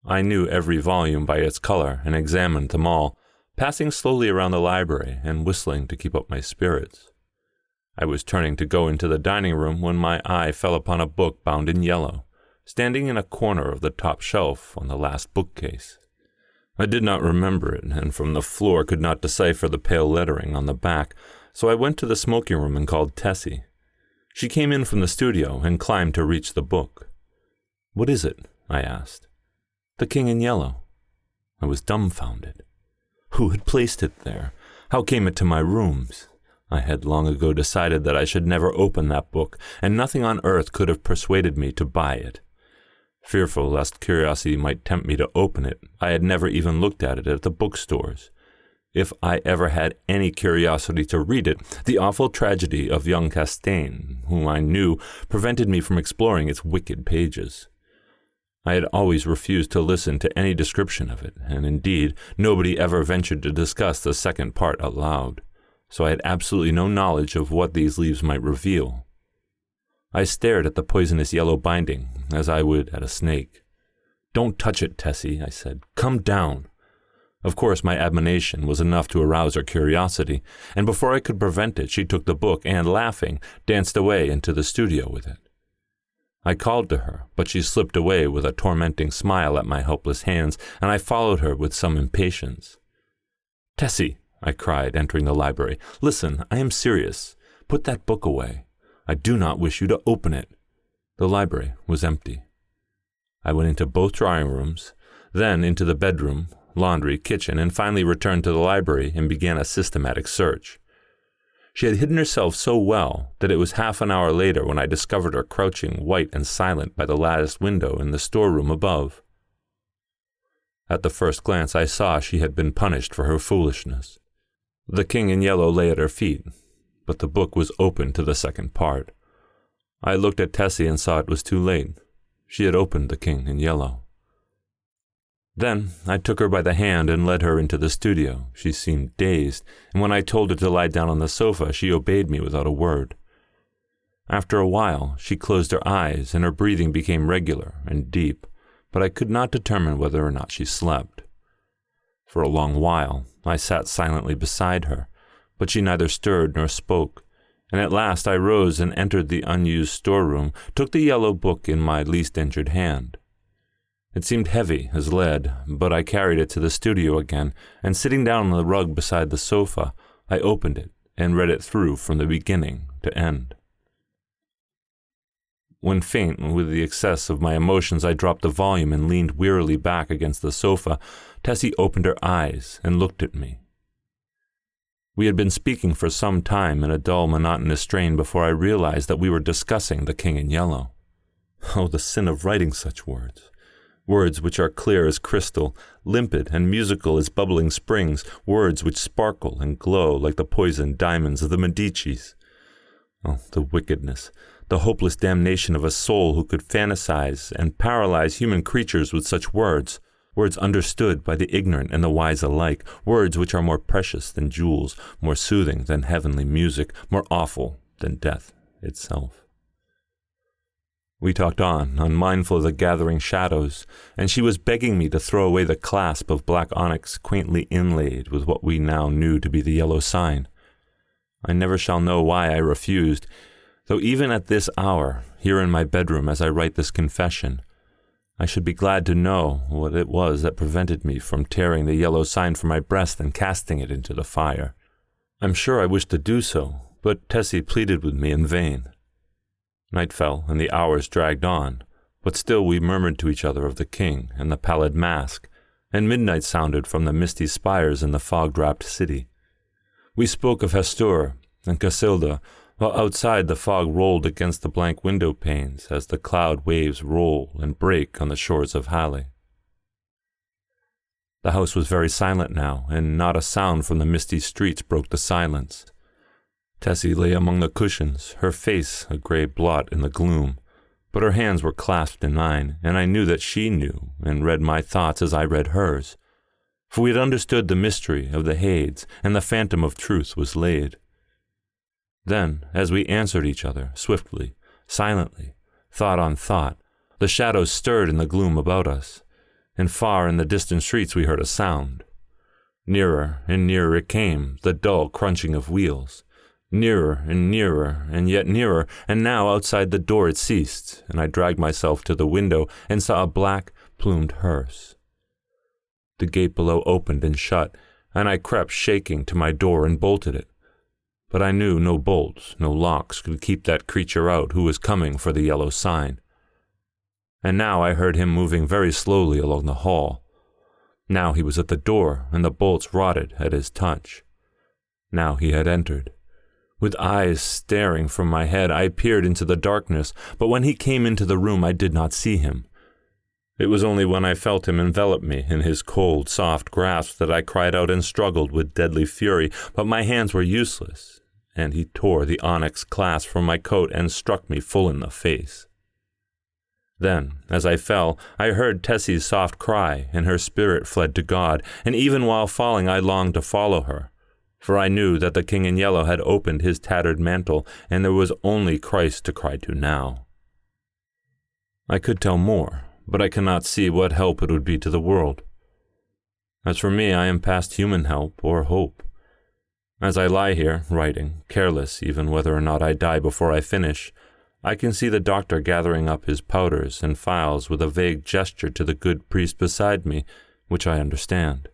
I knew every volume by its color and examined them all, passing slowly around the library and whistling to keep up my spirits. I was turning to go into the dining room when my eye fell upon a book bound in yellow, standing in a corner of the top shelf on the last bookcase. I did not remember it, and from the floor could not decipher the pale lettering on the back, so I went to the smoking room and called Tessie. She came in from the studio and climbed to reach the book. "What is it?" I asked. "The King in Yellow." I was dumbfounded. Who had placed it there? How came it to my rooms? I had long ago decided that I should never open that book, and nothing on earth could have persuaded me to buy it. Fearful lest curiosity might tempt me to open it, I had never even looked at it at the bookstores. If I ever had any curiosity to read it, the awful tragedy of young Castaigne, whom I knew, prevented me from exploring its wicked pages. I had always refused to listen to any description of it, and indeed nobody ever ventured to discuss the second part aloud, so I had absolutely no knowledge of what these leaves might reveal. I stared at the poisonous yellow binding, as I would at a snake. "Don't touch it, Tessie," I said. "Come down." Of course, my admonition was enough to arouse her curiosity, and before I could prevent it, she took the book and, laughing, danced away into the studio with it. I called to her, but she slipped away with a tormenting smile at my helpless hands, and I followed her with some impatience. "Tessie," I cried, entering the library, "listen, I am serious. Put that book away. I do not wish you to open it." The library was empty. I went into both drawing rooms, then into the bedroom, laundry, kitchen, and finally returned to the library and began a systematic search. She had hidden herself so well that it was half an hour later when I discovered her crouching white and silent by the latticed window in the storeroom above. At the first glance I saw she had been punished for her foolishness. The King in Yellow lay at her feet, but the book was open to the second part. I looked at Tessie and saw it was too late. She had opened The King in Yellow. Then I took her by the hand and led her into the studio. She seemed dazed, and when I told her to lie down on the sofa, she obeyed me without a word. After a while, she closed her eyes, and her breathing became regular and deep, but I could not determine whether or not she slept. For a long while, I sat silently beside her, but she neither stirred nor spoke, and at last I rose and entered the unused storeroom, took the yellow book in my least injured hand. It seemed heavy as lead, but I carried it to the studio again, and sitting down on the rug beside the sofa, I opened it and read it through from the beginning to end. When faint with the excess of my emotions, I dropped the volume and leaned wearily back against the sofa. Tessie opened her eyes and looked at me. We had been speaking for some time in a dull, monotonous strain before I realized that we were discussing The King in Yellow. Oh, the sin of writing such words! Words which are clear as crystal, limpid and musical as bubbling springs, words which sparkle and glow like the poisoned diamonds of the Medicis. Oh, the wickedness, the hopeless damnation of a soul who could fantasize and paralyze human creatures with such words, words understood by the ignorant and the wise alike, words which are more precious than jewels, more soothing than heavenly music, more awful than death itself. We talked on, unmindful of the gathering shadows, and she was begging me to throw away the clasp of black onyx quaintly inlaid with what we now knew to be the yellow sign. I never shall know why I refused, though even at this hour, here in my bedroom as I write this confession, I should be glad to know what it was that prevented me from tearing the yellow sign from my breast and casting it into the fire. I'm sure I wished to do so, but Tessie pleaded with me in vain. Night fell, and the hours dragged on, but still we murmured to each other of the king and the pallid mask, and midnight sounded from the misty spires in the fog-wrapped city. We spoke of Hastur and Casilda, while outside the fog rolled against the blank window panes as the cloud waves roll and break on the shores of Halle. The house was very silent now, and not a sound from the misty streets broke the silence. Tessie lay among the cushions, her face a gray blot in the gloom, but her hands were clasped in mine, and I knew that she knew and read my thoughts as I read hers, for we had understood the mystery of the Hades, and the phantom of truth was laid. Then, as we answered each other, swiftly, silently, thought on thought, the shadows stirred in the gloom about us, and far in the distant streets we heard a sound. Nearer and nearer it came, the dull crunching of wheels. Nearer, and yet nearer, and now outside the door it ceased, and I dragged myself to the window and saw a black, plumed hearse. The gate below opened and shut, and I crept shaking to my door and bolted it. But I knew no bolts, no locks could keep that creature out who was coming for the yellow sign. And now I heard him moving very slowly along the hall. Now he was at the door, and the bolts rotted at his touch. Now he had entered. With eyes staring from my head, I peered into the darkness, but when he came into the room I did not see him. It was only when I felt him envelop me in his cold, soft grasp that I cried out and struggled with deadly fury, but my hands were useless, and he tore the onyx clasp from my coat and struck me full in the face. Then, as I fell, I heard Tessie's soft cry, and her spirit fled to God, and even while falling I longed to follow her. For I knew that the King in Yellow had opened his tattered mantle, and there was only Christ to cry to now. I could tell more, but I cannot see what help it would be to the world. As for me, I am past human help or hope. As I lie here, writing, careless even whether or not I die before I finish, I can see the doctor gathering up his powders and phials with a vague gesture to the good priest beside me, which I understand.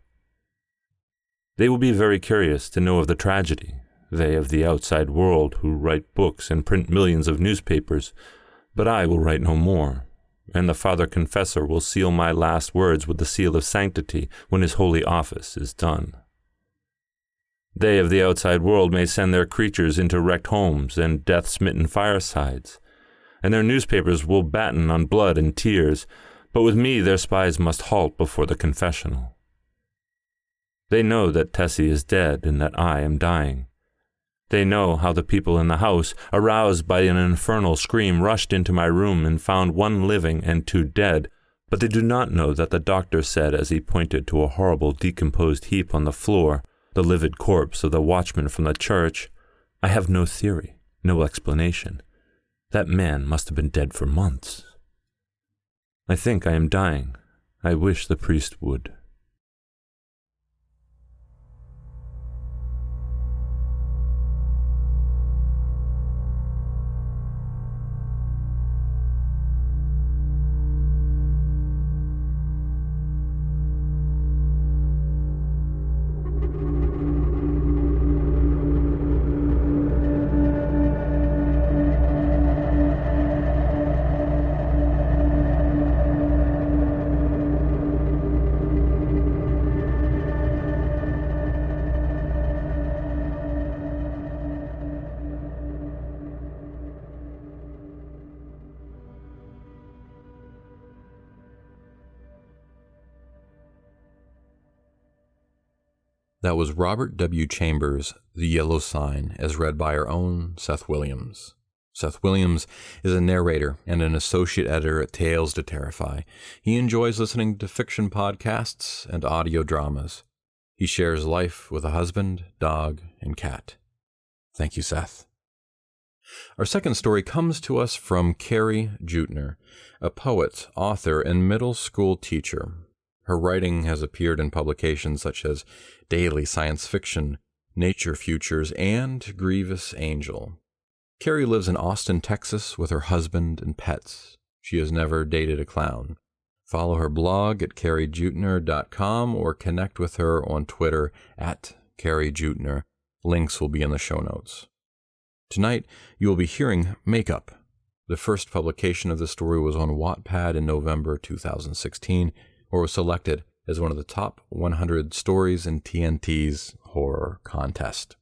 They will be very curious to know of the tragedy, they of the outside world who write books and print millions of newspapers, but I will write no more, and the Father Confessor will seal my last words with the seal of sanctity when his holy office is done. They of the outside world may send their creatures into wrecked homes and death-smitten firesides, and their newspapers will batten on blood and tears, but with me their spies must halt before the confessional. They know that Tessie is dead and that I am dying. They know how the people in the house, aroused by an infernal scream, rushed into my room and found one living and 2 dead, but they do not know that the doctor said as he pointed to a horrible decomposed heap on the floor, the livid corpse of the watchman from the church, "I have no theory, no explanation. That man must have been dead for months. I think I am dying. I wish the priest would." That was Robert W. Chambers' The Yellow Sign, as read by our own Seth Williams. Seth Williams is a narrator and an associate editor at Tales to Terrify. He enjoys listening to fiction podcasts and audio dramas. He shares life with a husband, dog, and cat. Thank you, Seth. Our second story comes to us from Carie Juettner, a poet, author, and middle school teacher. Her writing has appeared in publications such as Daily Science Fiction, Nature Futures, and Grievous Angel. Carie lives in Austin, Texas with her husband and pets. She has never dated a clown. Follow her blog at cariejuettner.com or connect with her on Twitter at Carie Juettner. Links will be in the show notes. Tonight, you will be hearing Makeup. The first publication of this story was on Wattpad in November 2016, or was selected as one of the top 100 stories in TNT's horror contest.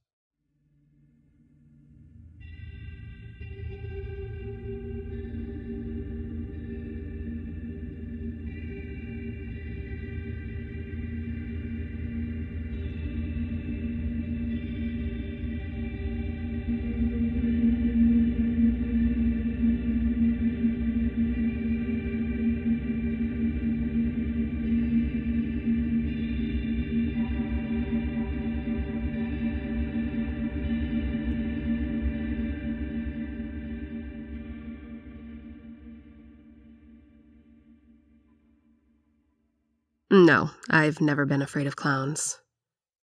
No, I've never been afraid of clowns.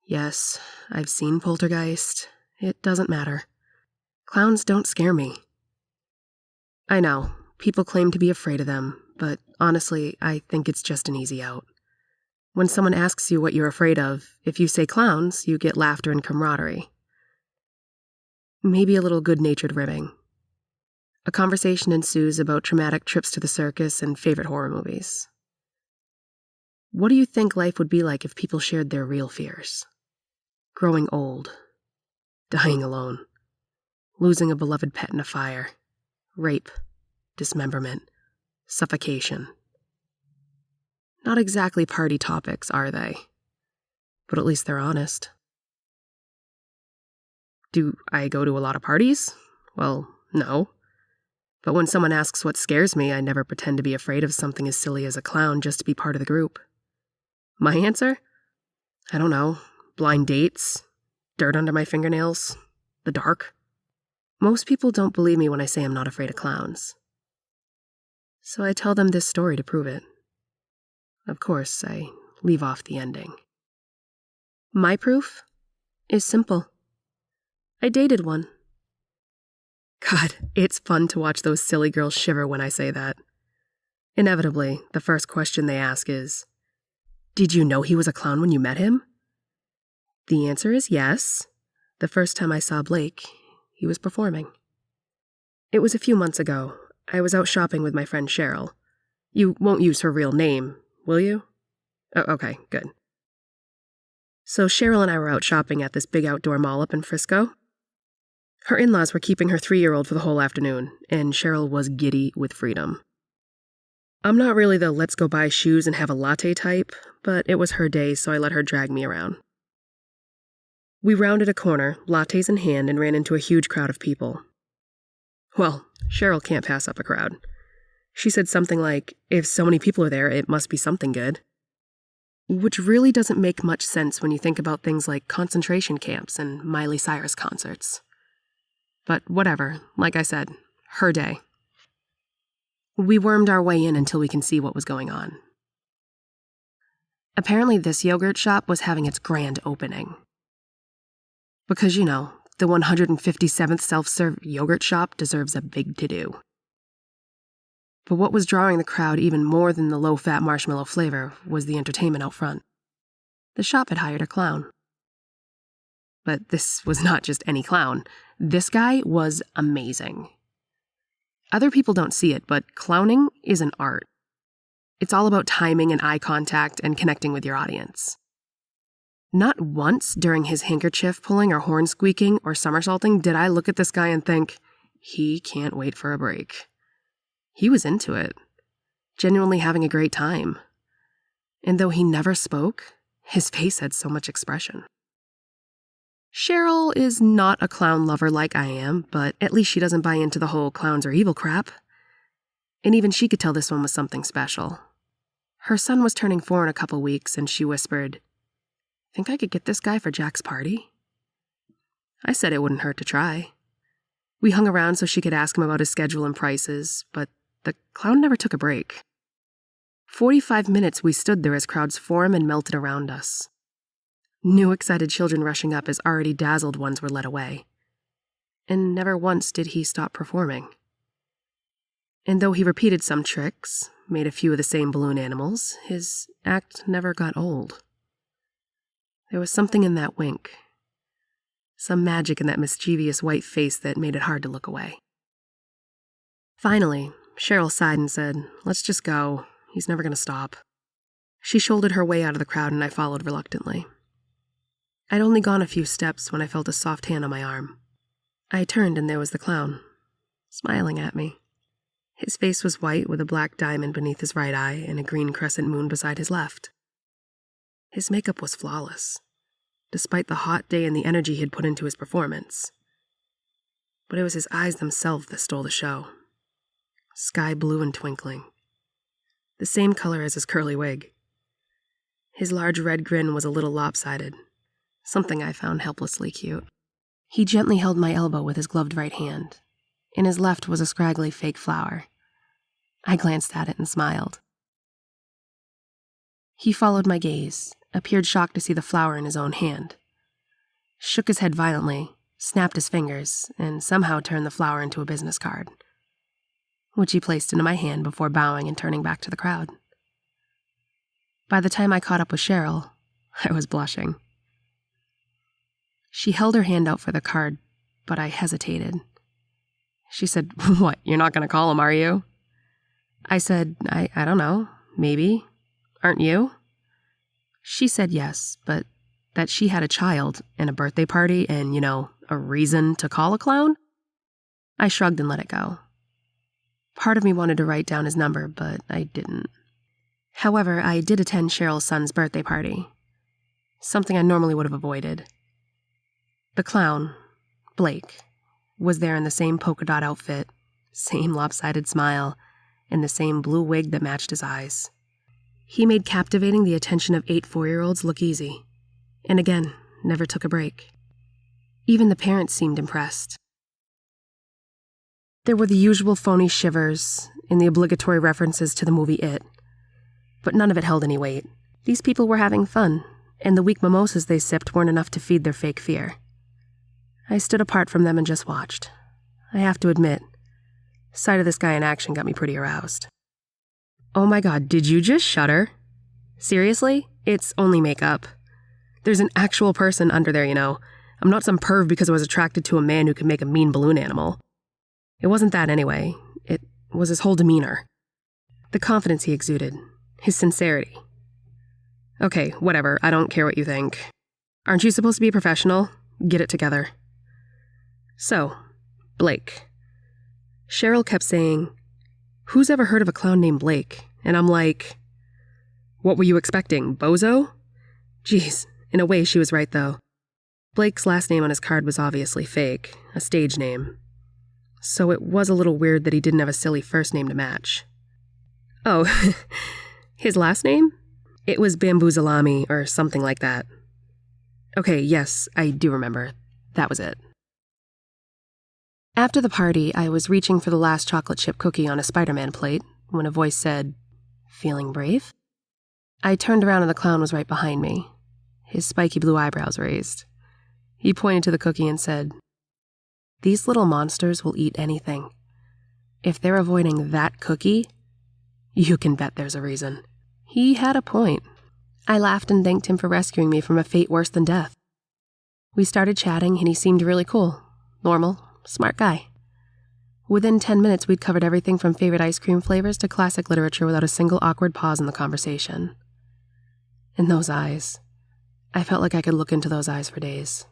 Yes, I've seen Poltergeist. It doesn't matter. Clowns don't scare me. I know, people claim to be afraid of them, but honestly, I think it's just an easy out. When someone asks you what you're afraid of, if you say clowns, you get laughter and camaraderie. Maybe a little good-natured ribbing. A conversation ensues about traumatic trips to the circus and favorite horror movies. What do you think life would be like if people shared their real fears? Growing old, dying alone, losing a beloved pet in a fire, rape, dismemberment, suffocation. Not exactly party topics, are they? But at least they're honest. Do I go to a lot of parties? Well, no. But when someone asks what scares me, I never pretend to be afraid of something as silly as a clown just to be part of the group. My answer? I don't know. Blind dates, dirt under my fingernails, the dark. Most people don't believe me when I say I'm not afraid of clowns. So I tell them this story to prove it. Of course, I leave off the ending. My proof is simple. I dated one. God, it's fun to watch those silly girls shiver when I say that. Inevitably, the first question they ask is, "Did you know he was a clown when you met him?" The answer is yes. The first time I saw Blake, he was performing. It was a few months ago. I was out shopping with my friend Cheryl. You won't use her real name, will you? Oh, okay, good. So Cheryl and I were out shopping at this big outdoor mall up in Frisco. Her in-laws were keeping her 3-year-old for the whole afternoon, and Cheryl was giddy with freedom. I'm not really the let's go buy shoes and have a latte type, but it was her day, so I let her drag me around. We rounded a corner, lattes in hand, and ran into a huge crowd of people. Well, Cheryl can't pass up a crowd. She said something like, if so many people are there, it must be something good. Which really doesn't make much sense when you think about things like concentration camps and Miley Cyrus concerts. But whatever, like I said, her day. We wormed our way in until we can see what was going on. Apparently this yogurt shop was having its grand opening. Because, you know, the 157th self-serve yogurt shop deserves a big to-do. But what was drawing the crowd even more than the low-fat marshmallow flavor was the entertainment out front. The shop had hired a clown. But this was not just any clown. This guy was amazing. Other people don't see it, but clowning is an art. It's all about timing and eye contact and connecting with your audience. Not once during his handkerchief pulling or horn squeaking or somersaulting did I look at this guy and think, he can't wait for a break. He was into it, genuinely having a great time. And though he never spoke, his face had so much expression. Cheryl is not a clown lover like I am, but at least she doesn't buy into the whole clowns are evil crap. And even she could tell this one was something special. Her son was turning 4 in a couple weeks, and she whispered, "Think I could get this guy for Jack's party?" I said it wouldn't hurt to try. We hung around so she could ask him about his schedule and prices, but the clown never took a break. 45 minutes we stood there as crowds formed and melted around us. New excited children rushing up as already dazzled ones were led away. And never once did he stop performing. And though he repeated some tricks, made a few of the same balloon animals, his act never got old. There was something in that wink. Some magic in that mischievous white face that made it hard to look away. Finally, Cheryl sighed and said, "Let's just go. He's never going to stop." She shouldered her way out of the crowd and I followed reluctantly. I'd only gone a few steps when I felt a soft hand on my arm. I turned and there was the clown, smiling at me. His face was white with a black diamond beneath his right eye and a green crescent moon beside his left. His makeup was flawless, despite the hot day and the energy he had put into his performance. But it was his eyes themselves that stole the show. Sky blue and twinkling. The same color as his curly wig. His large red grin was a little lopsided, something I found helplessly cute. He gently held my elbow with his gloved right hand. In his left was a scraggly fake flower. I glanced at it and smiled. He followed my gaze, appeared shocked to see the flower in his own hand, shook his head violently, snapped his fingers, and somehow turned the flower into a business card, which he placed into my hand before bowing and turning back to the crowd. By the time I caught up with Cheryl, I was blushing. She held her hand out for the card, but I hesitated. She said, "What, you're not going to call him, are you?" I said, I don't know, maybe. Aren't you? She said yes, but that she had a child and a birthday party and, a reason to call a clown? I shrugged and let it go. Part of me wanted to write down his number, but I didn't. However, I did attend Cheryl's son's birthday party, something I normally would have avoided. The clown, Blake, was there in the same polka dot outfit, same lopsided smile, and the same blue wig that matched his eyes. He made captivating the attention of 8 4-year-olds look easy, and again, never took a break. Even the parents seemed impressed. There were the usual phony shivers and the obligatory references to the movie It, but none of it held any weight. These people were having fun, and the weak mimosas they sipped weren't enough to feed their fake fear. I stood apart from them and just watched. I have to admit, sight of this guy in action got me pretty aroused. Oh my god, did you just shudder? Seriously? It's only makeup. There's an actual person under there, I'm not some perv because I was attracted to a man who could make a mean balloon animal. It wasn't that anyway. It was his whole demeanor. The confidence he exuded. His sincerity. Okay, whatever, I don't care what you think. Aren't you supposed to be a professional? Get it together. So, Blake. Cheryl kept saying, "Who's ever heard of a clown named Blake?" And I'm like, what were you expecting, bozo? Geez, in a way she was right though. Blake's last name on his card was obviously fake, a stage name. So it was a little weird that he didn't have a silly first name to match. Oh, his last name? It was Bamboo Salami or something like that. Okay, yes, I do remember. That was it. After the party, I was reaching for the last chocolate chip cookie on a Spider-Man plate when a voice said, "Feeling brave?" I turned around and the clown was right behind me, his spiky blue eyebrows raised. He pointed to the cookie and said, "These little monsters will eat anything. If they're avoiding that cookie, you can bet there's a reason." He had a point. I laughed and thanked him for rescuing me from a fate worse than death. We started chatting and he seemed really cool, normal, smart guy. Within 10 minutes, we'd covered everything from favorite ice cream flavors to classic literature without a single awkward pause in the conversation. And those eyes. I felt like I could look into those eyes for days.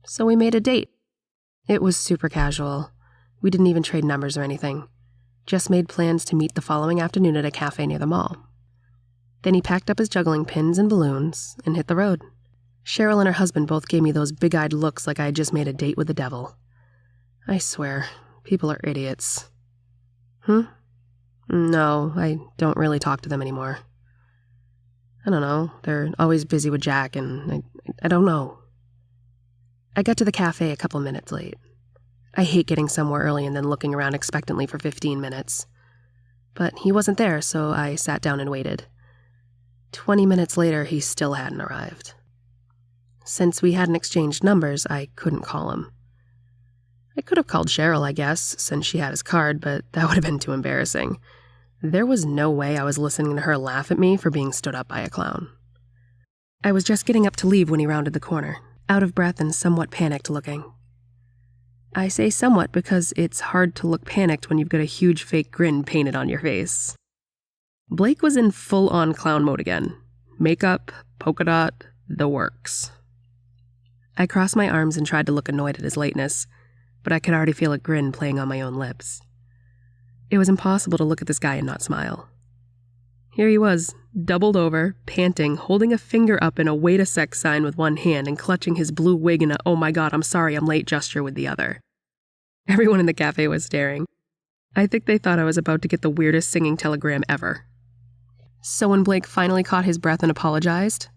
So we made a date. It was super casual. We didn't even trade numbers or anything. Just made plans to meet the following afternoon at a cafe near the mall. Then he packed up his juggling pins and balloons and hit the road. Cheryl and her husband both gave me those big-eyed looks like I had just made a date with the devil. I swear, people are idiots. No, I don't really talk to them anymore. I don't know, they're always busy with Jack, and I don't know. I got to the cafe a couple minutes late. I hate getting somewhere early and then looking around expectantly for 15 minutes. But he wasn't there, so I sat down and waited. 20 minutes later, he still hadn't arrived. Since we hadn't exchanged numbers, I couldn't call him. I could have called Cheryl, I guess, since she had his card, but that would have been too embarrassing. There was no way I was listening to her laugh at me for being stood up by a clown. I was just getting up to leave when he rounded the corner, out of breath and somewhat panicked looking. I say somewhat because it's hard to look panicked when you've got a huge fake grin painted on your face. Blake was in full-on clown mode again. Makeup, polka dot, the works. I crossed my arms and tried to look annoyed at his lateness, but I could already feel a grin playing on my own lips. It was impossible to look at this guy and not smile. Here he was, doubled over, panting, holding a finger up in a wait a sec sign with one hand and clutching his blue wig in a "oh my god, I'm sorry, I'm late" gesture with the other. Everyone in the cafe was staring. I think they thought I was about to get the weirdest singing telegram ever. So when Blake finally caught his breath and apologized,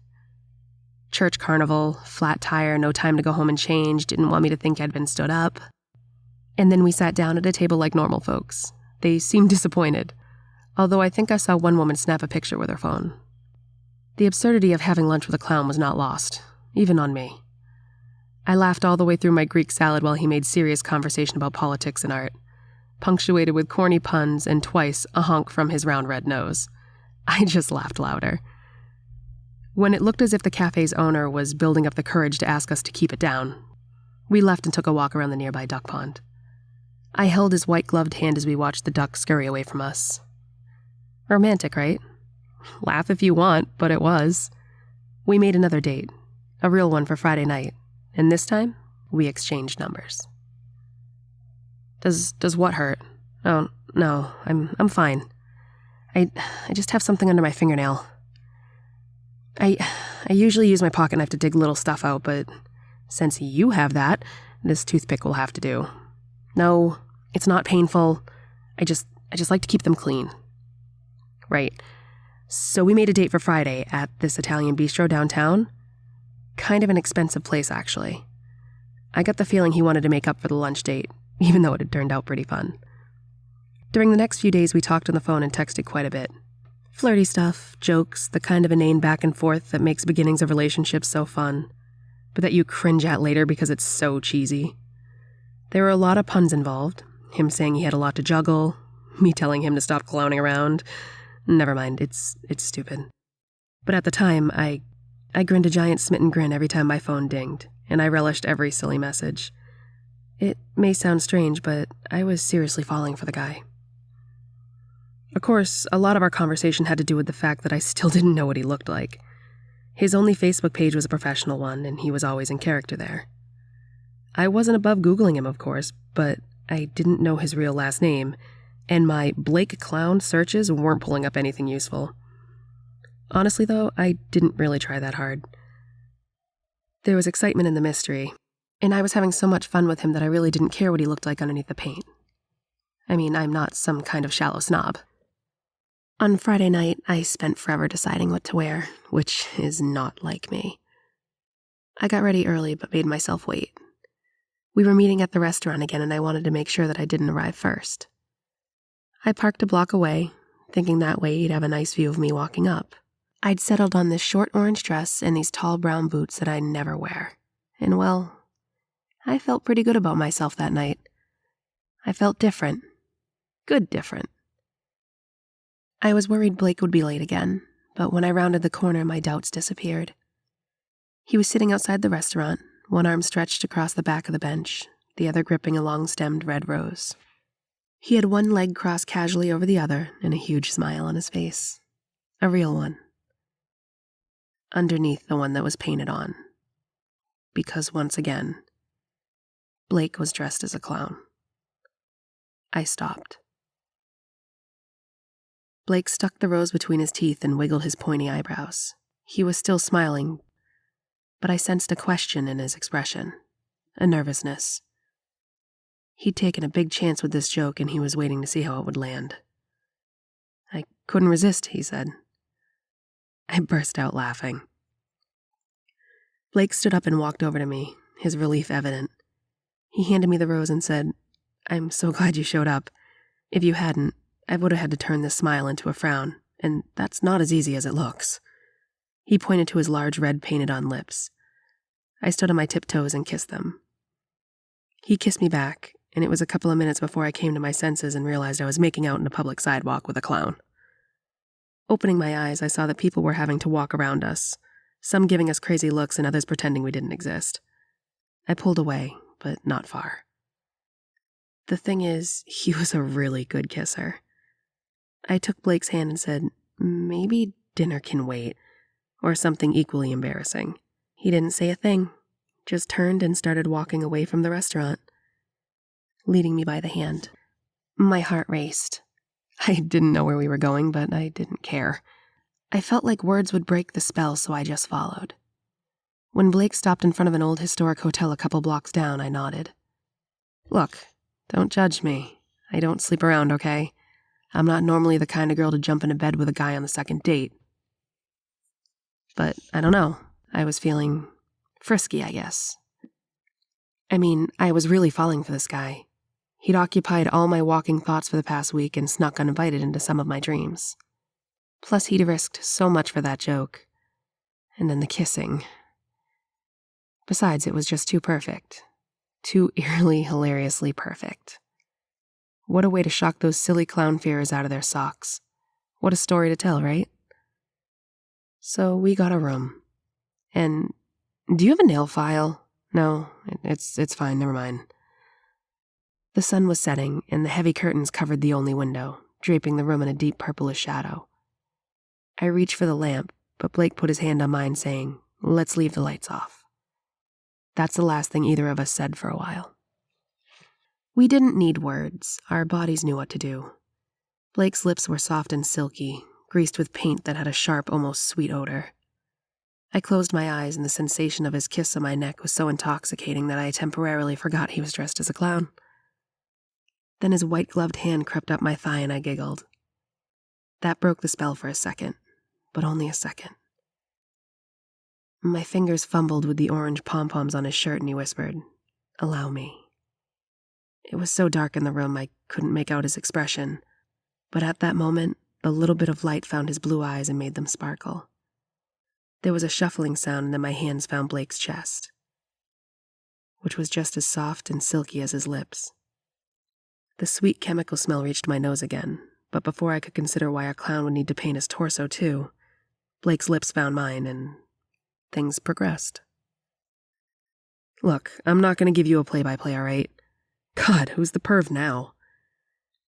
church carnival, flat tire, no time to go home and change, didn't want me to think I'd been stood up. And then we sat down at a table like normal folks. They seemed disappointed, although I think I saw one woman snap a picture with her phone. The absurdity of having lunch with a clown was not lost, even on me. I laughed all the way through my Greek salad while he made serious conversation about politics and art, punctuated with corny puns and twice a honk from his round red nose. I just laughed louder. When it looked as if the cafe's owner was building up the courage to ask us to keep it down, we left and took a walk around the nearby duck pond. I held his white-gloved hand as we watched the duck scurry away from us. Romantic, right? Laugh if you want, but it was. We made another date, a real one for Friday night, and this time, we exchanged numbers. Does what hurt? Oh, no, I'm fine. I just have something under my fingernail. I usually use my pocket knife to dig little stuff out, but since you have that, this toothpick will have to do. No, it's not painful. I just like to keep them clean. Right. So we made a date for Friday at this Italian bistro downtown. Kind of an expensive place, actually. I got the feeling he wanted to make up for the lunch date, even though it had turned out pretty fun. During the next few days, we talked on the phone and texted quite a bit. Flirty stuff, jokes, the kind of inane back and forth that makes beginnings of relationships so fun, but that you cringe at later because it's so cheesy. There were a lot of puns involved, him saying he had a lot to juggle, me telling him to stop clowning around. Never mind, it's stupid. But at the time, I grinned a giant smitten grin every time my phone dinged, and I relished every silly message. It may sound strange, but I was seriously falling for the guy. Of course, a lot of our conversation had to do with the fact that I still didn't know what he looked like. His only Facebook page was a professional one, and he was always in character there. I wasn't above Googling him, of course, but I didn't know his real last name, and my Blake Clown searches weren't pulling up anything useful. Honestly, though, I didn't really try that hard. There was excitement in the mystery, and I was having so much fun with him that I really didn't care what he looked like underneath the paint. I mean, I'm not some kind of shallow snob. On Friday night, I spent forever deciding what to wear, which is not like me. I got ready early but made myself wait. We were meeting at the restaurant again, and I wanted to make sure that I didn't arrive first. I parked a block away, thinking that way he'd have a nice view of me walking up. I'd settled on this short orange dress and these tall brown boots that I never wear. And well, I felt pretty good about myself that night. I felt different. Good different. I was worried Blake would be late again, but when I rounded the corner, my doubts disappeared. He was sitting outside the restaurant, one arm stretched across the back of the bench, the other gripping a long-stemmed red rose. He had one leg crossed casually over the other and a huge smile on his face. A real one. Underneath the one that was painted on. Because once again, Blake was dressed as a clown. I stopped. Blake stuck the rose between his teeth and wiggled his pointy eyebrows. He was still smiling, but I sensed a question in his expression, a nervousness. He'd taken a big chance with this joke and he was waiting to see how it would land. I couldn't resist, he said. I burst out laughing. Blake stood up and walked over to me, his relief evident. He handed me the rose and said, "I'm so glad you showed up. If you hadn't, I would have had to turn this smile into a frown, and that's not as easy as it looks." He pointed to his large red painted-on lips. I stood on my tiptoes and kissed them. He kissed me back, and it was a couple of minutes before I came to my senses and realized I was making out in a public sidewalk with a clown. Opening my eyes, I saw that people were having to walk around us, some giving us crazy looks and others pretending we didn't exist. I pulled away, but not far. The thing is, he was a really good kisser. I took Blake's hand and said, "Maybe dinner can wait," or something equally embarrassing. He didn't say a thing, just turned and started walking away from the restaurant, leading me by the hand. My heart raced. I didn't know where we were going, but I didn't care. I felt like words would break the spell, so I just followed. When Blake stopped in front of an old historic hotel a couple blocks down, I nodded. "Look, don't judge me. I don't sleep around, okay? I'm not normally the kind of girl to jump into bed with a guy on the second date. But I don't know. I was feeling frisky, I guess. I mean, I was really falling for this guy. He'd occupied all my walking thoughts for the past week and snuck uninvited into some of my dreams. Plus, he'd risked so much for that joke. And then the kissing. Besides, it was just too perfect. Too eerily, hilariously perfect. What a way to shock those silly clown fears out of their socks. What a story to tell, right? So we got a room. And, do you have a nail file? No, it's fine, never mind. The sun was setting, and the heavy curtains covered the only window, draping the room in a deep purplish shadow. I reached for the lamp, but Blake put his hand on mine, saying, "Let's leave the lights off." That's the last thing either of us said for a while. We didn't need words. Our bodies knew what to do. Blake's lips were soft and silky, greased with paint that had a sharp, almost sweet odor. I closed my eyes, and the sensation of his kiss on my neck was so intoxicating that I temporarily forgot he was dressed as a clown. Then his white-gloved hand crept up my thigh, and I giggled. That broke the spell for a second, but only a second. My fingers fumbled with the orange pom-poms on his shirt, and he whispered, "Allow me." It was so dark in the room I couldn't make out his expression, but at that moment, a little bit of light found his blue eyes and made them sparkle. There was a shuffling sound, and then my hands found Blake's chest, which was just as soft and silky as his lips. The sweet chemical smell reached my nose again, but before I could consider why a clown would need to paint his torso too, Blake's lips found mine, and things progressed. Look, I'm not going to give you a play-by-play, all right? God, who's the perv now?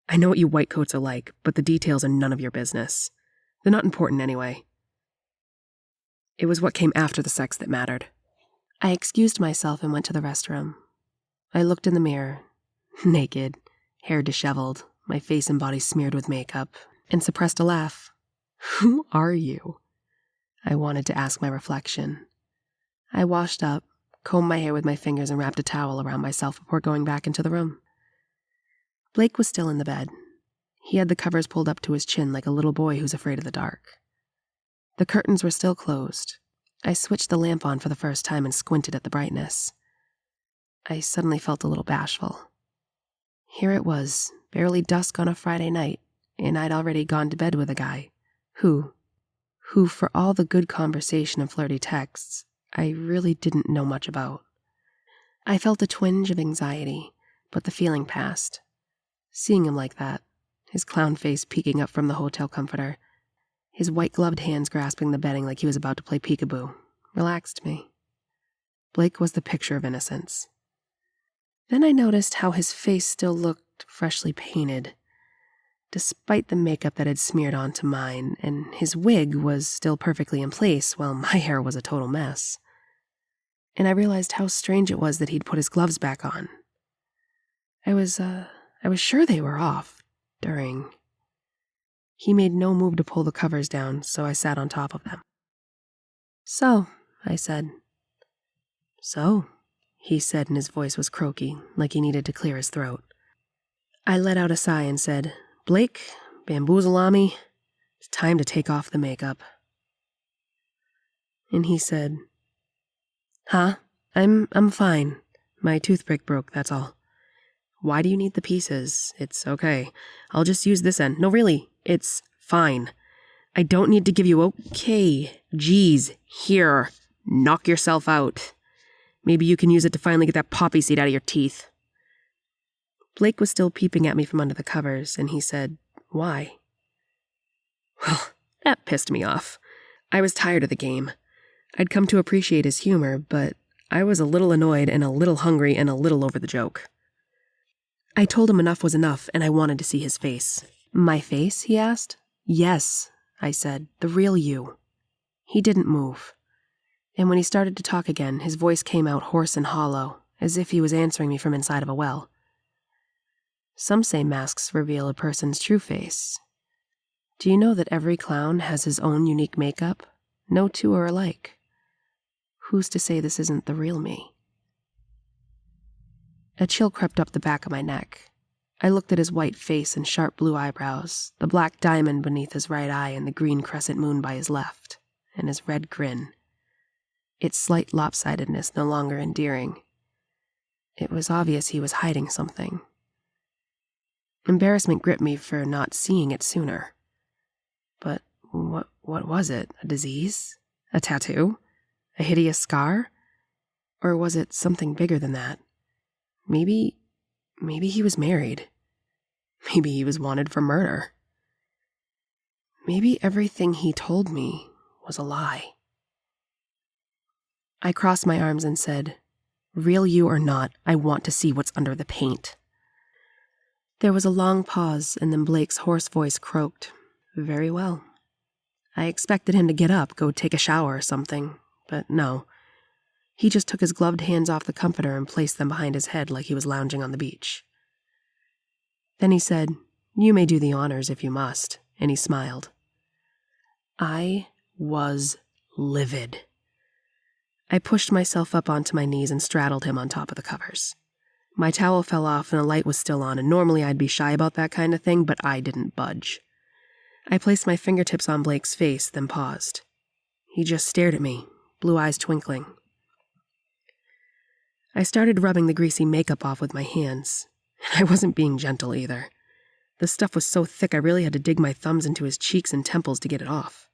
I know what you white coats are like, but the details are none of your business. They're not important anyway. It was what came after the sex that mattered. I excused myself and went to the restroom. I looked in the mirror, naked, hair disheveled, my face and body smeared with makeup, and suppressed a laugh. Who are you? I wanted to ask my reflection. I washed up, combed my hair with my fingers, and wrapped a towel around myself before going back into the room. Blake was still in the bed. He had the covers pulled up to his chin like a little boy who's afraid of the dark. The curtains were still closed. I switched the lamp on for the first time and squinted at the brightness. I suddenly felt a little bashful. Here it was, barely dusk on a Friday night, and I'd already gone to bed with a guy who, for all the good conversation and flirty texts, I really didn't know much about. I felt a twinge of anxiety, but the feeling passed. Seeing him like that, his clown face peeking up from the hotel comforter, his white-gloved hands grasping the bedding like he was about to play peekaboo, relaxed me. Blake was the picture of innocence. Then I noticed how his face still looked freshly painted, despite the makeup that had smeared onto mine, and his wig was still perfectly in place while my hair was a total mess. And I realized how strange it was that he'd put his gloves back on. I was sure they were off during. He made no move to pull the covers down, so I sat on top of them. "So," I said, "So," he said, and his voice was croaky, like he needed to clear his throat. I let out a sigh and said, "Blake, Bamboozalami, it's time to take off the makeup." And he said, "Huh? I'm fine. My toothpick broke, that's all." "Why do you need the pieces? It's okay. I'll just use this end. No, really, it's fine. I don't need to give you okay. Geez, here, knock yourself out. Maybe you can use it to finally get that poppy seed out of your teeth." Blake was still peeping at me from under the covers, and he said, "Why?" Well, that pissed me off. I was tired of the game. I'd come to appreciate his humor, but I was a little annoyed and a little hungry and a little over the joke. I told him enough was enough, and I wanted to see his face. "My face?" he asked. "Yes," I said, "the real you." He didn't move. And when he started to talk again, his voice came out hoarse and hollow, as if he was answering me from inside of a well. "Some say masks reveal a person's true face. Do you know that every clown has his own unique makeup? No two are alike. Who's to say this isn't the real me?" A chill crept up the back of my neck. I looked at his white face and sharp blue eyebrows, the black diamond beneath his right eye and the green crescent moon by his left, and his red grin. Its slight lopsidedness no longer endearing. It was obvious he was hiding something. Embarrassment gripped me for not seeing it sooner. But what was it? A disease? A tattoo? A hideous scar? Or was it something bigger than that? Maybe he was married. Maybe he was wanted for murder. Maybe everything he told me was a lie. I crossed my arms and said, "Real you or not, I want to see what's under the paint." There was a long pause, and then Blake's hoarse voice croaked, "Very well." I expected him to get up, go take a shower or something, but no. He just took his gloved hands off the comforter and placed them behind his head like he was lounging on the beach. Then he said, "You may do the honors if you must," and he smiled. I was livid. I pushed myself up onto my knees and straddled him on top of the covers. My towel fell off and the light was still on, and normally I'd be shy about that kind of thing, but I didn't budge. I placed my fingertips on Blake's face, then paused. He just stared at me, blue eyes twinkling. I started rubbing the greasy makeup off with my hands. I wasn't being gentle either. The stuff was so thick I really had to dig my thumbs into his cheeks and temples to get it off.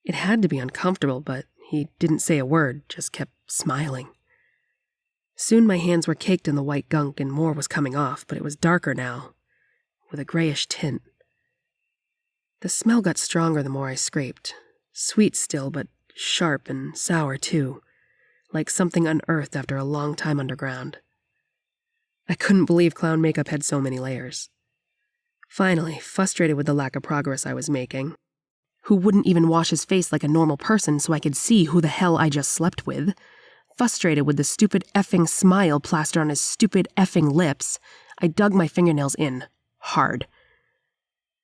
It had to be uncomfortable, but he didn't say a word, just kept smiling. Soon my hands were caked in the white gunk and more was coming off, but it was darker now, with a grayish tint. The smell got stronger the more I scraped. Sweet still, but sharp and sour too, like something unearthed after a long time underground. I couldn't believe clown makeup had so many layers. Finally, frustrated with the lack of progress I was making, who wouldn't even wash his face like a normal person so I could see who the hell I just slept with, frustrated with the stupid effing smile plastered on his stupid effing lips, I dug my fingernails in, hard.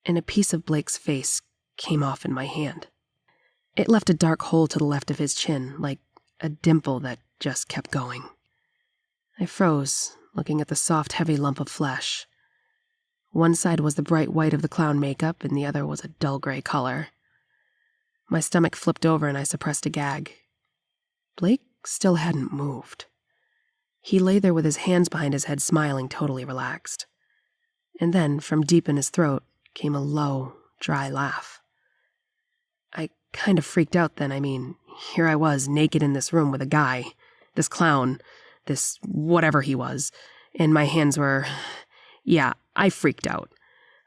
And a piece of Blake's face came off in my hand. It left a dark hole to the left of his chin, like a dimple that just kept going. I froze, looking at the soft, heavy lump of flesh. One side was the bright white of the clown makeup, and the other was a dull gray color. My stomach flipped over and I suppressed a gag. Blake still hadn't moved. He lay there with his hands behind his head, smiling, totally relaxed. And then, from deep in his throat, came a low, dry laugh. I kind of freaked out then. I mean, here I was, naked in this room with a guy, this clown, this whatever he was, and my hands were... Yeah, I freaked out.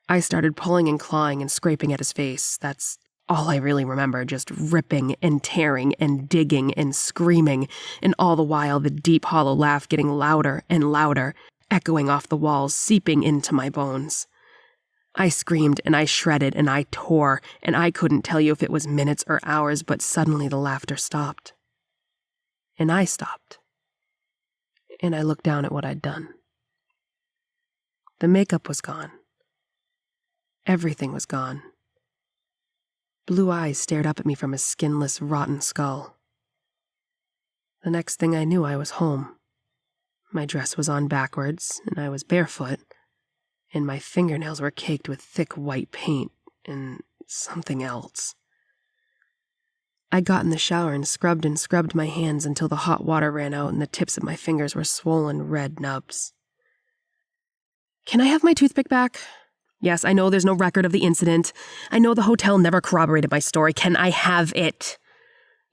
I started pulling and clawing and scraping at his face. That's all I really remember, just ripping and tearing and digging and screaming, and all the while the deep, hollow laugh getting louder and louder, echoing off the walls, seeping into my bones. I screamed and I shredded and I tore, and I couldn't tell you if it was minutes or hours, but suddenly the laughter stopped. And I stopped. And I looked down at what I'd done. The makeup was gone. Everything was gone. Blue eyes stared up at me from a skinless, rotten skull. The next thing I knew, I was home. My dress was on backwards, and I was barefoot, and my fingernails were caked with thick white paint and something else. I got in the shower and scrubbed my hands until the hot water ran out and the tips of my fingers were swollen red nubs. Can I have my toothpick back? Yes, I know there's no record of the incident. I know the hotel never corroborated my story. Can I have it?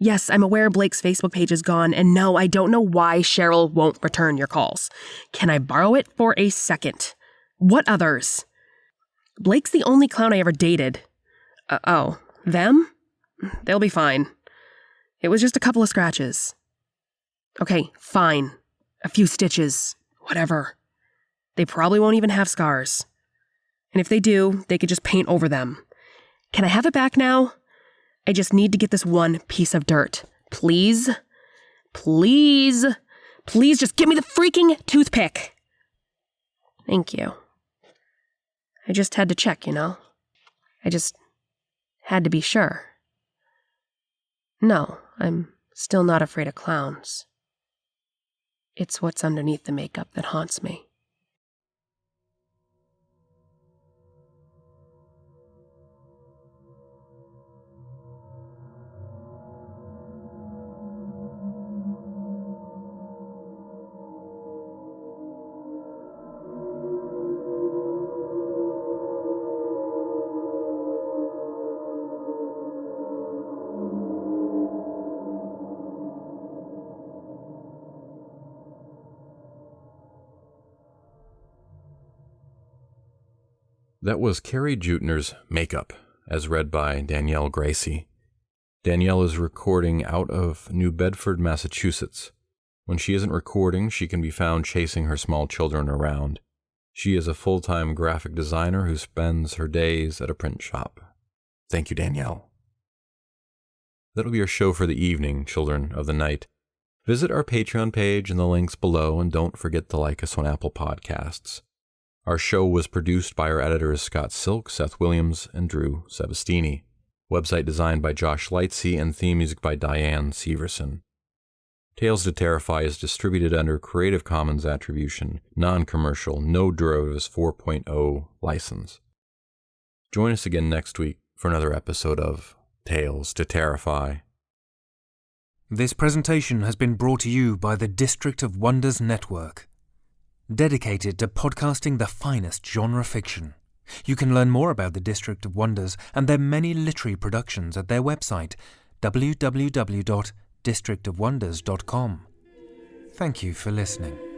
Yes, I'm aware Blake's Facebook page is gone, and no, I don't know why Cheryl won't return your calls. Can I borrow it for a second? What others? Blake's the only clown I ever dated. Them? They'll be fine. It was just a couple of scratches. Okay, fine. A few stitches. Whatever. They probably won't even have scars. And if they do, they could just paint over them. Can I have it back now? I just need to get this one piece of dirt. Please? Please? Please just give me the freaking toothpick. Thank you. I just had to check, you know? I just had to be sure. No, I'm still not afraid of clowns. It's what's underneath the makeup that haunts me. That was Carie Juettner's Makeup, as read by Danielle Gracie. Danielle is recording out of New Bedford, Massachusetts. When she isn't recording, she can be found chasing her small children around. She is a full-time graphic designer who spends her days at a print shop. Thank you, Danielle. That'll be our show for the evening, Children of the Night. Visit our Patreon page in the links below, and don't forget to like us on Apple Podcasts. Our show was produced by our editors Scott Silk, Seth Williams, and Drew Sebastini. Website designed by Josh Lightsey and theme music by Diane Severson. Tales to Terrify is distributed under Creative Commons Attribution, Non-Commercial, No Derivatives 4.0 license. Join us again next week for another episode of Tales to Terrify. This presentation has been brought to you by the District of Wonders Network, dedicated to podcasting the finest genre fiction. You can learn more about the District of Wonders and their many literary productions at their website, www.districtofwonders.com. Thank you for listening.